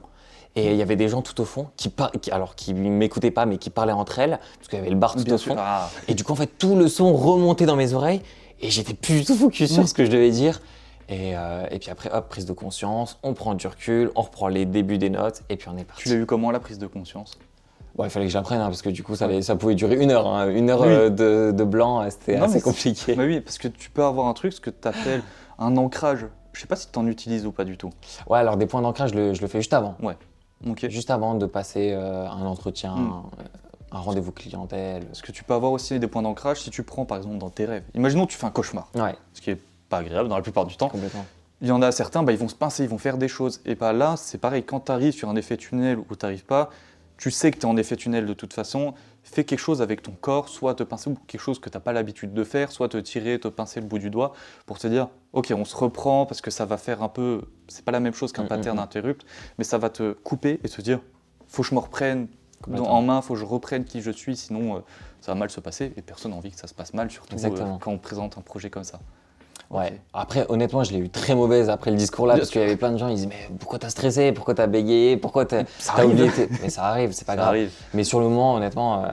et il y avait des gens tout au fond qui m'écoutaient pas, mais qui parlaient entre elles, parce qu'il y avait le bar tout Bien au sûr. fond. Ah. Et du coup, en fait, tout le son remontait dans mes oreilles, et j'étais plus du tout focus sur ce que je devais dire. Et puis après, hop, prise de conscience, on prend du recul, on reprend les débuts des notes, et puis on est parti. Tu l'as eu comment la prise de conscience? Bon, il fallait que j'apprenne, parce que du coup, ça pouvait durer une heure. Hein. Une heure Oui. de blanc, c'était Non, assez mais compliqué. Bah oui, parce que tu peux avoir un truc, ce que tu appelles un ancrage. Je sais pas si tu en utilises ou pas du tout. Ouais, alors des points d'ancrage, je le fais juste avant. Ok. Juste avant de passer un entretien, un rendez-vous clientèle. Parce que tu peux avoir aussi des points d'ancrage si tu prends par exemple dans tes rêves. Imaginons que tu fais un cauchemar, Ouais, ce qui est pas agréable dans la plupart du temps. complètement. Il y en a certains, ils vont se pincer, ils vont faire des choses. Et bah là, c'est pareil, quand tu arrives sur un effet tunnel ou tu n'arrives pas, tu sais que tu es en effet tunnel de toute façon, fais quelque chose avec ton corps, soit te pincer ou quelque chose que tu n'as pas l'habitude de faire, soit te tirer, te pincer le bout du doigt pour te dire, ok, on se reprend parce que ça va faire un peu, c'est pas la même chose qu'un pattern interrupt, mais ça va te couper et te dire, faut que je me reprenne en main, faut que je reprenne qui je suis, sinon ça va mal se passer et personne n'a envie que ça se passe mal, surtout quand on présente un projet comme ça. Ouais. Ok. Après, honnêtement, je l'ai eu très mauvaise après le discours là, Bien parce sûr. qu'il y avait plein de gens, ils disaient mais pourquoi t'as stressé, pourquoi t'as bégayé, pourquoi t'as arrive. oublié Mais ça arrive, c'est pas Ça grave. arrive. Mais sur le moment, honnêtement,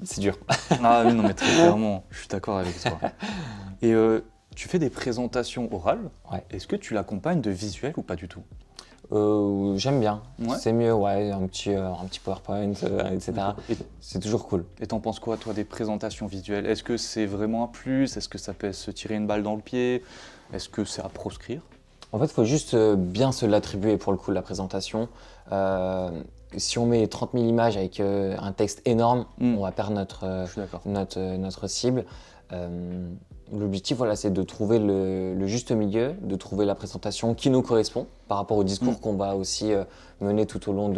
c'est dur. Ah oui, non, mais très clairement, je suis d'accord avec toi. Et tu fais des présentations orales. Ouais. Est-ce que tu l'accompagnes de visuels ou pas du tout? J'aime bien. Ouais. C'est mieux, ouais, un petit PowerPoint, etc. Et C'est toujours cool. et t'en penses quoi, toi, des présentations visuelles? Est-ce que c'est vraiment un plus? Est-ce que ça peut se tirer une balle dans le pied? Est-ce que c'est à proscrire? En fait, il faut juste bien se l'attribuer pour le coup, la présentation. Si on met 30 000 images avec un texte énorme, on va perdre Je suis d'accord. notre cible. L'objectif, voilà, c'est de trouver le juste milieu, de trouver la présentation qui nous correspond par rapport au discours qu'on va aussi mener tout au long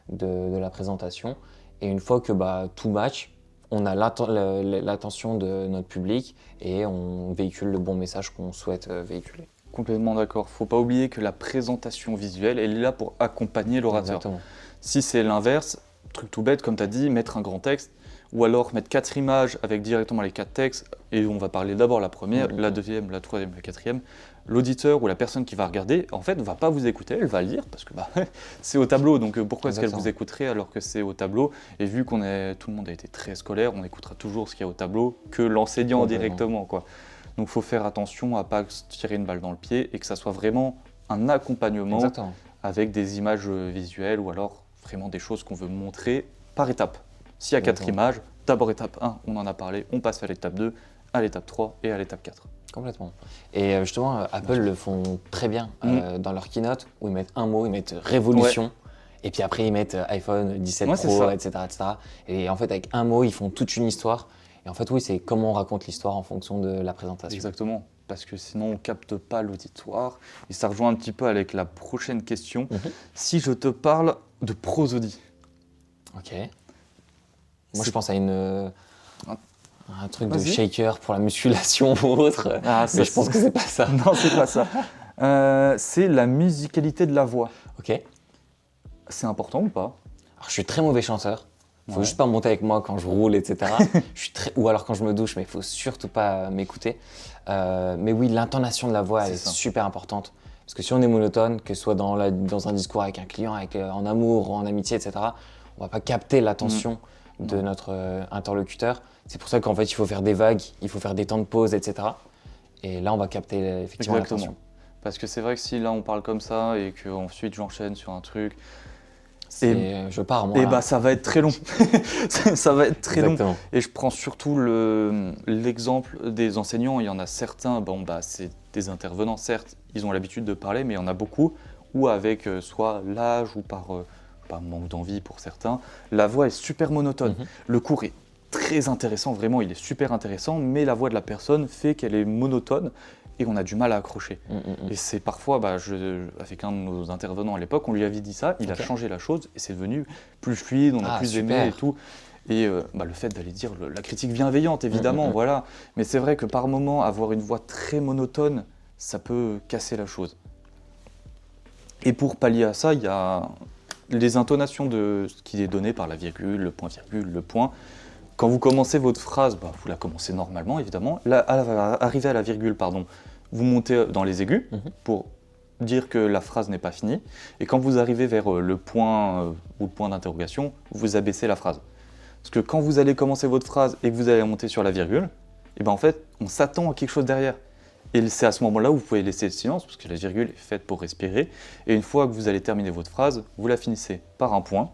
de la présentation. Et une fois que tout match, on a l'attention de notre public et on véhicule le bon message qu'on souhaite véhiculer. Complètement d'accord. Faut pas oublier que la présentation visuelle, elle est là pour accompagner l'orateur. Exactement. Si c'est l'inverse, truc tout bête, comme tu as dit, mettre un grand texte, ou alors mettre 4 images avec directement les 4 textes, et on va parler d'abord la première, la deuxième, la troisième, la quatrième. L'auditeur ou la personne qui va regarder, en fait, ne va pas vous écouter, elle va lire, parce que c'est au tableau, donc pourquoi est-ce qu'elle vous écouterait alors que c'est au tableau? Et vu tout le monde a été très scolaire, on écoutera toujours ce qu'il y a au tableau que l'enseignant directement, quoi. Donc il faut faire attention à ne pas se tirer une balle dans le pied et que ça soit vraiment un accompagnement avec des images visuelles ou alors vraiment des choses qu'on veut montrer par étape. S'il y a 4 images, d'abord étape 1, on en a parlé, on passe à l'étape 2, à l'étape 3 et à l'étape 4. Complètement. Et justement, Apple le font très bien dans leur keynote où ils mettent un mot, ils mettent révolution. Et puis après, ils mettent iPhone 17 Pro, etc., etc. Et en fait, avec un mot, ils font toute une histoire. Et en fait, oui, c'est comment on raconte l'histoire en fonction de la présentation. Exactement, parce que sinon, on ne capte pas l'auditoire. Et ça rejoint un petit peu avec la prochaine question. Si je te parle de prosodie. Ok. Moi, je pense à un truc de shaker pour la musculation ou autre. Ah, mais je pense que c'est pas ça. Non, c'est pas ça. C'est la musicalité de la voix. Ok. C'est important ou pas? Alors, je suis très mauvais chanteur. Il faut juste pas monter avec moi quand je roule, etc. Ou alors quand je me douche, mais il faut surtout pas m'écouter. Mais oui, l'intonation de la voix, elle est super importante. Parce que si on est monotone, que ce soit dans un discours avec un client, en amour, en amitié, etc., on va pas capter l'attention de notre interlocuteur. C'est pour ça qu'en fait, il faut faire des vagues, il faut faire des temps de pause, etc. Et là, on va capter effectivement l'attention. Parce que c'est vrai que si là, on parle comme ça et qu'ensuite j'enchaîne sur un truc, je pars, moi. Et ça va être très long. Ça va être très long. Et je prends surtout l'exemple des enseignants. Il y en a certains, c'est des intervenants, certes, ils ont l'habitude de parler, mais il y en a beaucoup où avec soit l'âge ou par manque d'envie pour certains, la voix est super monotone. Le cours est très intéressant, vraiment, il est super intéressant, mais la voix de la personne fait qu'elle est monotone et on a du mal à accrocher. Et c'est parfois, avec un de nos intervenants à l'époque, on lui avait dit ça, il a changé la chose et c'est devenu plus fluide, on a plus aimé et tout. Et le fait d'aller dire la critique bienveillante, évidemment, voilà. Mais c'est vrai que par moment, avoir une voix très monotone, ça peut casser la chose. Et pour pallier à ça, il y a les intonations de ce qui est donné par la virgule, le point-virgule, le point. Quand vous commencez votre phrase, vous la commencez normalement, évidemment. Là, arrivé à la virgule, vous montez dans les aigus pour dire que la phrase n'est pas finie. Et quand vous arrivez vers le point ou le point d'interrogation, vous abaissez la phrase. Parce que quand vous allez commencer votre phrase et que vous allez monter sur la virgule, en fait, on s'attend à quelque chose derrière. Et c'est à ce moment-là où vous pouvez laisser le silence, parce que la virgule est faite pour respirer. Et une fois que vous allez terminer votre phrase, vous la finissez par un point.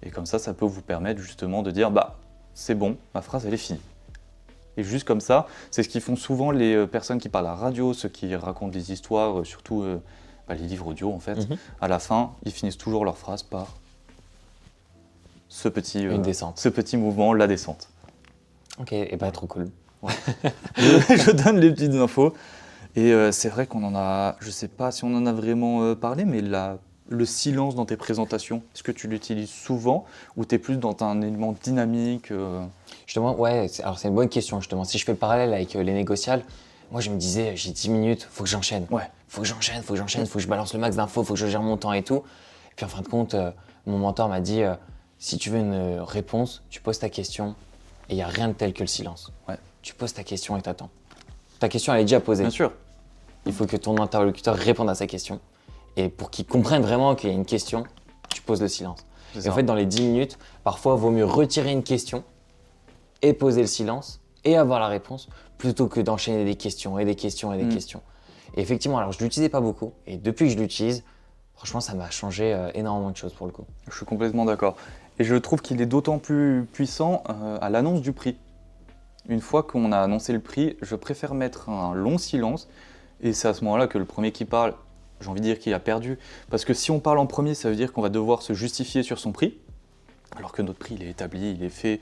Et comme ça peut vous permettre justement de dire c'est bon, ma phrase elle est finie. Et juste comme ça, c'est ce qu'ils font souvent les personnes qui parlent à la radio, ceux qui racontent des histoires, surtout les livres audio en fait. À la fin, ils finissent toujours leur phrase par ce petit mouvement, la descente. Ok, et trop cool. Ouais. je donne les petites infos. Et c'est vrai qu'on en a, je sais pas si on en a vraiment parlé, mais le silence dans tes présentations, est-ce que tu l'utilises souvent ou tu es plus dans un élément dynamique Justement, alors c'est une bonne question justement. Si je fais le parallèle avec les négociables, moi je me disais, j'ai 10 minutes, faut que j'enchaîne. Faut que j'enchaîne, faut que je balance le max d'infos, faut que je gère mon temps et tout. Et puis en fin de compte, mon mentor m'a dit, si tu veux une réponse, tu poses ta question et il n'y a rien de tel que le silence. Tu poses ta question et t'attends. Ta question elle est déjà posée. Bien sûr. Il faut que ton interlocuteur réponde à sa question. Et pour qu'il comprenne vraiment qu'il y a une question, tu poses le silence. Et en fait, dans les 10 minutes, parfois, il vaut mieux retirer une question et poser le silence et avoir la réponse plutôt que d'enchaîner des questions et des questions et des questions. Et effectivement, alors je ne l'utilisais pas beaucoup. Et depuis que je l'utilise, franchement, ça m'a changé énormément de choses pour le coup. Je suis complètement d'accord. Et je trouve qu'il est d'autant plus puissant à l'annonce du prix. Une fois qu'on a annoncé le prix, je préfère mettre un long silence. Et c'est à ce moment-là que le premier qui parle, j'ai envie de dire qu'il a perdu. Parce que si on parle en premier, ça veut dire qu'on va devoir se justifier sur son prix. Alors que notre prix, il est établi, il est fait.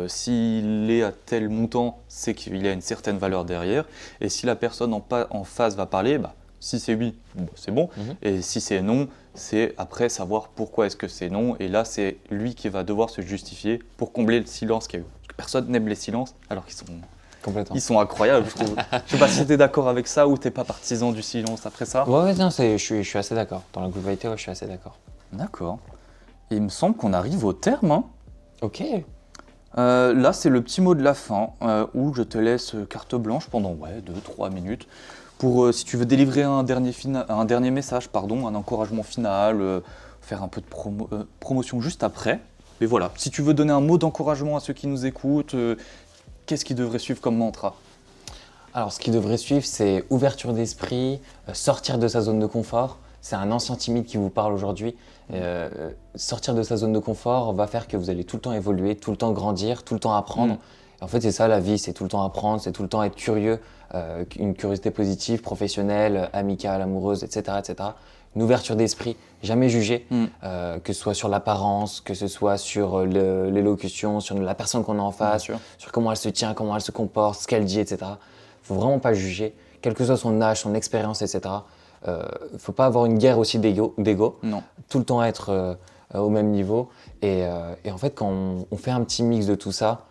S'il est à tel montant, c'est qu'il y a une certaine valeur derrière. Et si la personne en face va parler, si c'est oui, c'est bon. Et si c'est non, c'est après savoir pourquoi est-ce que c'est non. Et là, c'est lui qui va devoir se justifier pour combler le silence qu'il y a eu. Parce que personne n'aime les silences, alors Complètement. ils sont incroyables, je trouve. Je sais pas si tu es d'accord avec ça ou tu n'es pas partisan du silence après ça. Ouais, non, je suis assez d'accord. Dans la globalité, ouais, je suis assez d'accord. D'accord. Il me semble qu'on arrive au terme. Hein. Ok. Là, c'est le petit mot de la fin où je te laisse carte blanche pendant 2-3 minutes pour, si tu veux délivrer un dernier message, un encouragement final, faire un peu de promotion juste après. Mais voilà, si tu veux donner un mot d'encouragement à ceux qui nous écoutent, qu'est-ce qui devrait suivre comme mantra ? Alors, ce qui devrait suivre, c'est ouverture d'esprit, sortir de sa zone de confort. C'est un ancien timide qui vous parle aujourd'hui. Sortir de sa zone de confort va faire que vous allez tout le temps évoluer, tout le temps grandir, tout le temps apprendre. Et en fait, c'est ça la vie, c'est tout le temps apprendre, c'est tout le temps être curieux, une curiosité positive, professionnelle, amicale, amoureuse, etc. etc. Une ouverture d'esprit, jamais juger, que ce soit sur l'apparence, que ce soit sur l'élocution, sur la personne qu'on a en face, sur comment elle se tient, comment elle se comporte, ce qu'elle dit, etc. Il ne faut vraiment pas juger, quel que soit son âge, son expérience, etc. Il ne faut pas avoir une guerre aussi d'ego. Non. Tout le temps être au même niveau. Et en fait, quand on fait un petit mix de tout ça,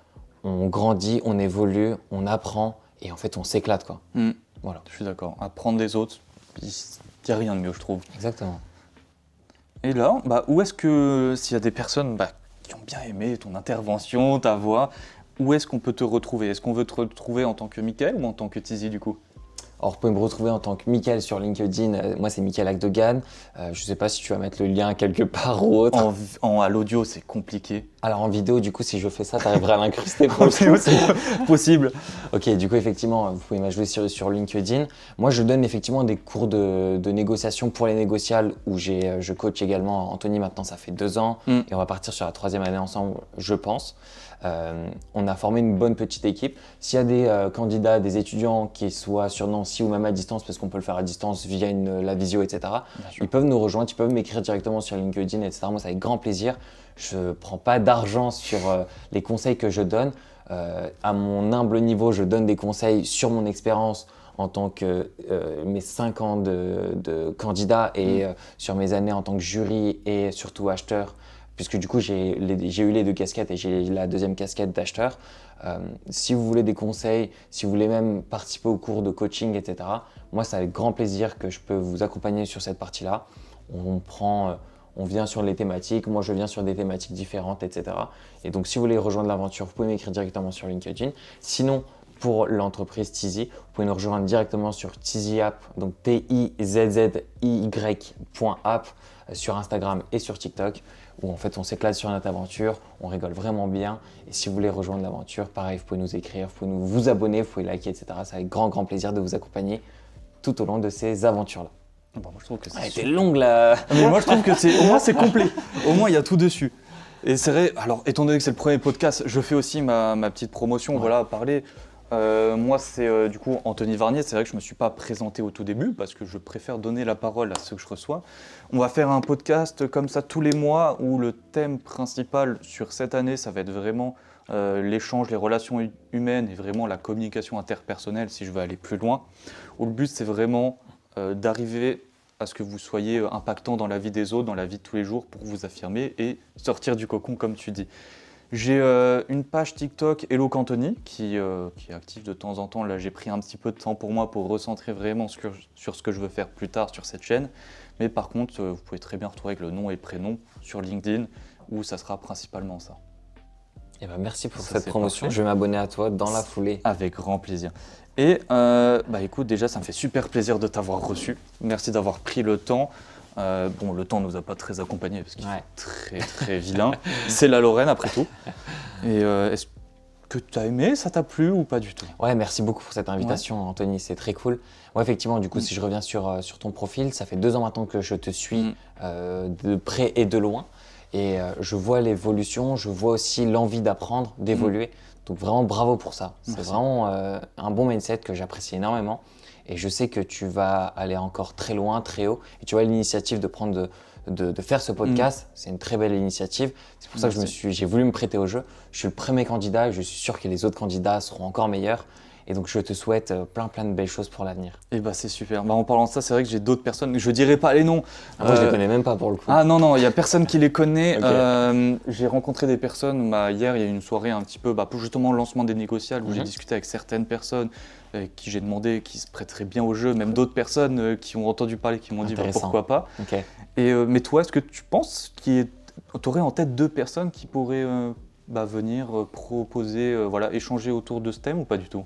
on grandit, on évolue, on apprend et en fait, on s'éclate, quoi. Voilà. Je suis d'accord. Apprendre des autres, il n'y a rien de mieux, je trouve. Exactement. Et là, où est-ce que, s'il y a des personnes qui ont bien aimé ton intervention, ta voix, où est-ce qu'on peut te retrouver ? Est-ce qu'on veut te retrouver en tant que Mickaël ou en tant que Tizi, du coup ? Alors, vous pouvez me retrouver en tant que Mickaël sur LinkedIn. Moi, c'est Mickaël Akdogan. Je ne sais pas si tu vas mettre le lien quelque part ou autre. À l'audio, c'est compliqué. Alors, en vidéo, du coup, si je fais ça, tu arriveras à l'incruster. C'est aussi possible. Ok, du coup, effectivement, vous pouvez m'ajouter sur LinkedIn. Moi, je donne effectivement des cours de négociation pour les négociables où je coach également Anthony. Maintenant, ça fait 2 ans et on va partir sur la 3e année ensemble, je pense. On a formé une bonne petite équipe. S'il y a des candidats, des étudiants qui soient sur Nancy ou même à distance, parce qu'on peut le faire à distance via la visio, etc., ils peuvent nous rejoindre, ils peuvent m'écrire directement sur LinkedIn, etc. Moi, c'est avec grand plaisir. Je ne prends pas d'argent sur les conseils que je donne. À mon humble niveau, je donne des conseils sur mon expérience en tant que mes 5 ans de candidat et sur mes années en tant que jury et surtout acheteur. Puisque du coup, j'ai eu les 2 casquettes et j'ai la 2e casquette d'acheteur. Si vous voulez des conseils, si vous voulez même participer au cours de coaching, etc., moi, c'est avec grand plaisir que je peux vous accompagner sur cette partie-là. On vient sur les thématiques, moi je viens sur des thématiques différentes, etc. Et donc, si vous voulez rejoindre l'aventure, vous pouvez m'écrire directement sur LinkedIn. Sinon, pour l'entreprise Tizi, vous pouvez nous rejoindre directement sur Tizi App, donc TIZZY.app sur Instagram et sur TikTok, où en fait on s'éclate sur notre aventure, on rigole vraiment bien. Et si vous voulez rejoindre l'aventure, pareil, vous pouvez nous écrire, vous pouvez vous abonner, vous pouvez liker, etc. C'est avec grand plaisir de vous accompagner tout au long de ces aventures-là. Moi, je trouve que c'est Elle était longue là. Mais moi je trouve que au moins c'est complet. Au moins il y a tout dessus. Et c'est vrai, alors étant donné que c'est le premier podcast, je fais aussi ma petite promotion, parler. Moi c'est du coup Anthony Varnier, c'est vrai que je ne me suis pas présenté au tout début parce que je préfère donner la parole à ceux que je reçois. On va faire un podcast comme ça tous les mois où le thème principal sur cette année, ça va être vraiment l'échange, les relations humaines et vraiment la communication interpersonnelle si je veux aller plus loin. Où le but c'est vraiment d'arriver à ce que vous soyez impactant dans la vie des autres, dans la vie de tous les jours pour vous affirmer et sortir du cocon comme tu dis. J'ai une page TikTok Hello Cantoni qui est active de temps en temps. Là, j'ai pris un petit peu de temps pour moi pour recentrer vraiment sur ce que je veux faire plus tard sur cette chaîne. Mais par contre, vous pouvez très bien retrouver avec le nom et prénom sur LinkedIn où ça sera principalement ça. Et merci pour cette promotion. Je vais m'abonner à toi dans la foulée. Avec grand plaisir. Et écoute, déjà, ça me fait super plaisir de t'avoir reçu. Merci d'avoir pris le temps. Le temps ne nous a pas très accompagnés parce qu'il est très très vilain. C'est la Lorraine après tout. Et que tu as aimé, ça t'a plu ou pas du tout? Ouais, merci beaucoup pour cette invitation, Anthony, c'est très cool. Ouais, effectivement, du coup, Mm. si je reviens sur ton profil, ça fait 2 ans maintenant que je te suis Mm. de près et de loin. Et je vois l'évolution, je vois aussi l'envie d'apprendre, d'évoluer. Donc vraiment, bravo pour ça. C'est Merci. vraiment un bon mindset que j'apprécie énormément. Et je sais que tu vas aller encore très loin, très haut. Et tu vois, l'initiative de faire ce podcast, c'est une très belle initiative. C'est pour ça que Merci. j'ai voulu me prêter au jeu. Je suis le premier candidat et je suis sûr que les autres candidats seront encore meilleurs. Et donc, je te souhaite plein de belles choses pour l'avenir. Et bah c'est super. Bah, en parlant de ça, c'est vrai que j'ai d'autres personnes, je dirais pas les noms. Moi, je les connais même pas pour le coup. Ah non, il n'y a personne qui les connaît. Ok. J'ai rencontré des personnes, hier il y a eu une soirée un petit peu pour justement le lancement des négociables où j'ai discuté avec certaines personnes qui j'ai demandé qui se prêteraient bien au jeu, même d'autres personnes qui ont entendu parler, qui m'ont dit Intéressant. pourquoi pas. Ok. Mais toi, est-ce que tu penses tu aurais en tête 2 personnes qui pourraient venir proposer, échanger autour de ce thème ou pas du tout?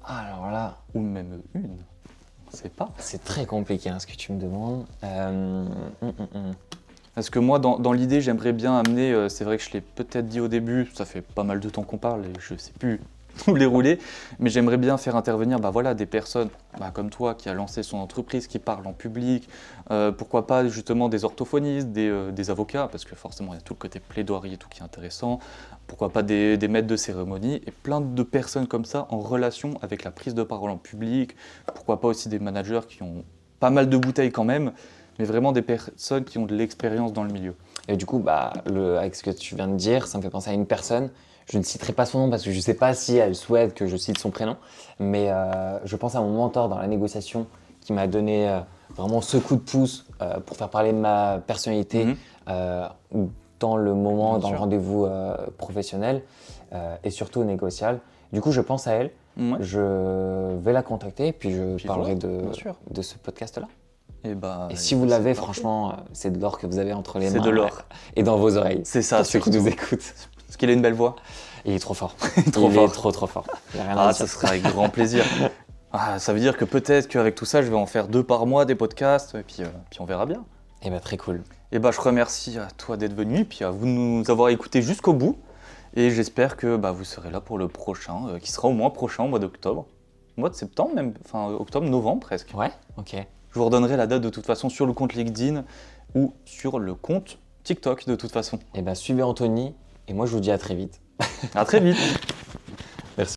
Alors là, Ou même une? On sait pas. c'est très compliqué ce que tu me demandes. Parce que moi, dans l'idée, j'aimerais bien amener, c'est vrai que je l'ai peut-être dit au début, ça fait pas mal de temps qu'on parle et je sais plus où les rouler, mais j'aimerais bien faire intervenir des personnes comme toi qui a lancé son entreprise, qui parle en public, pourquoi pas justement des orthophonistes, des avocats, parce que forcément il y a tout le côté plaidoirie et tout qui est intéressant, pourquoi pas des maîtres de cérémonie et plein de personnes comme ça en relation avec la prise de parole en public, pourquoi pas aussi des managers qui ont pas mal de bouteilles quand même, mais vraiment des personnes qui ont de l'expérience dans le milieu. Et du coup, avec ce que tu viens de dire, ça me fait penser à une personne. Je ne citerai pas son nom parce que je ne sais pas si elle souhaite que je cite son prénom, mais je pense à mon mentor dans la négociation qui m'a donné vraiment ce coup de pouce pour faire parler de ma personnalité dans le moment, Bien dans le sûr. rendez-vous professionnel et surtout négocial. Du coup, je pense à elle, Ouais. je vais la contacter et puis je parlerai bien sûr. de ce podcast-là. Et si vous c'est l'avez, parfait. franchement, c'est de l'or que vous avez entre les mains. C'est de l'or. Et dans vos oreilles. C'est ça, Pour ceux qui surtout. nous écoutent. Parce qu'il a une belle voix. Il est trop fort. Trop il fort. est trop fort. Il y a rien à Ah, dire. ça sera avec grand plaisir. Ça veut dire que peut-être qu'avec tout ça, je vais en faire 2 par mois, des podcasts, et puis on verra bien. Et très cool. Et je remercie à toi d'être venu, et puis à vous de nous avoir écoutés jusqu'au bout. Et j'espère que vous serez là pour le prochain, qui sera au moins prochain, au mois d'octobre. Au mois de septembre même, enfin octobre, novembre presque. Ouais, ok. Je vous redonnerai la date de toute façon sur le compte LinkedIn ou sur le compte TikTok de toute façon. Et suivez Anthony, et moi je vous dis à très vite. À très vite.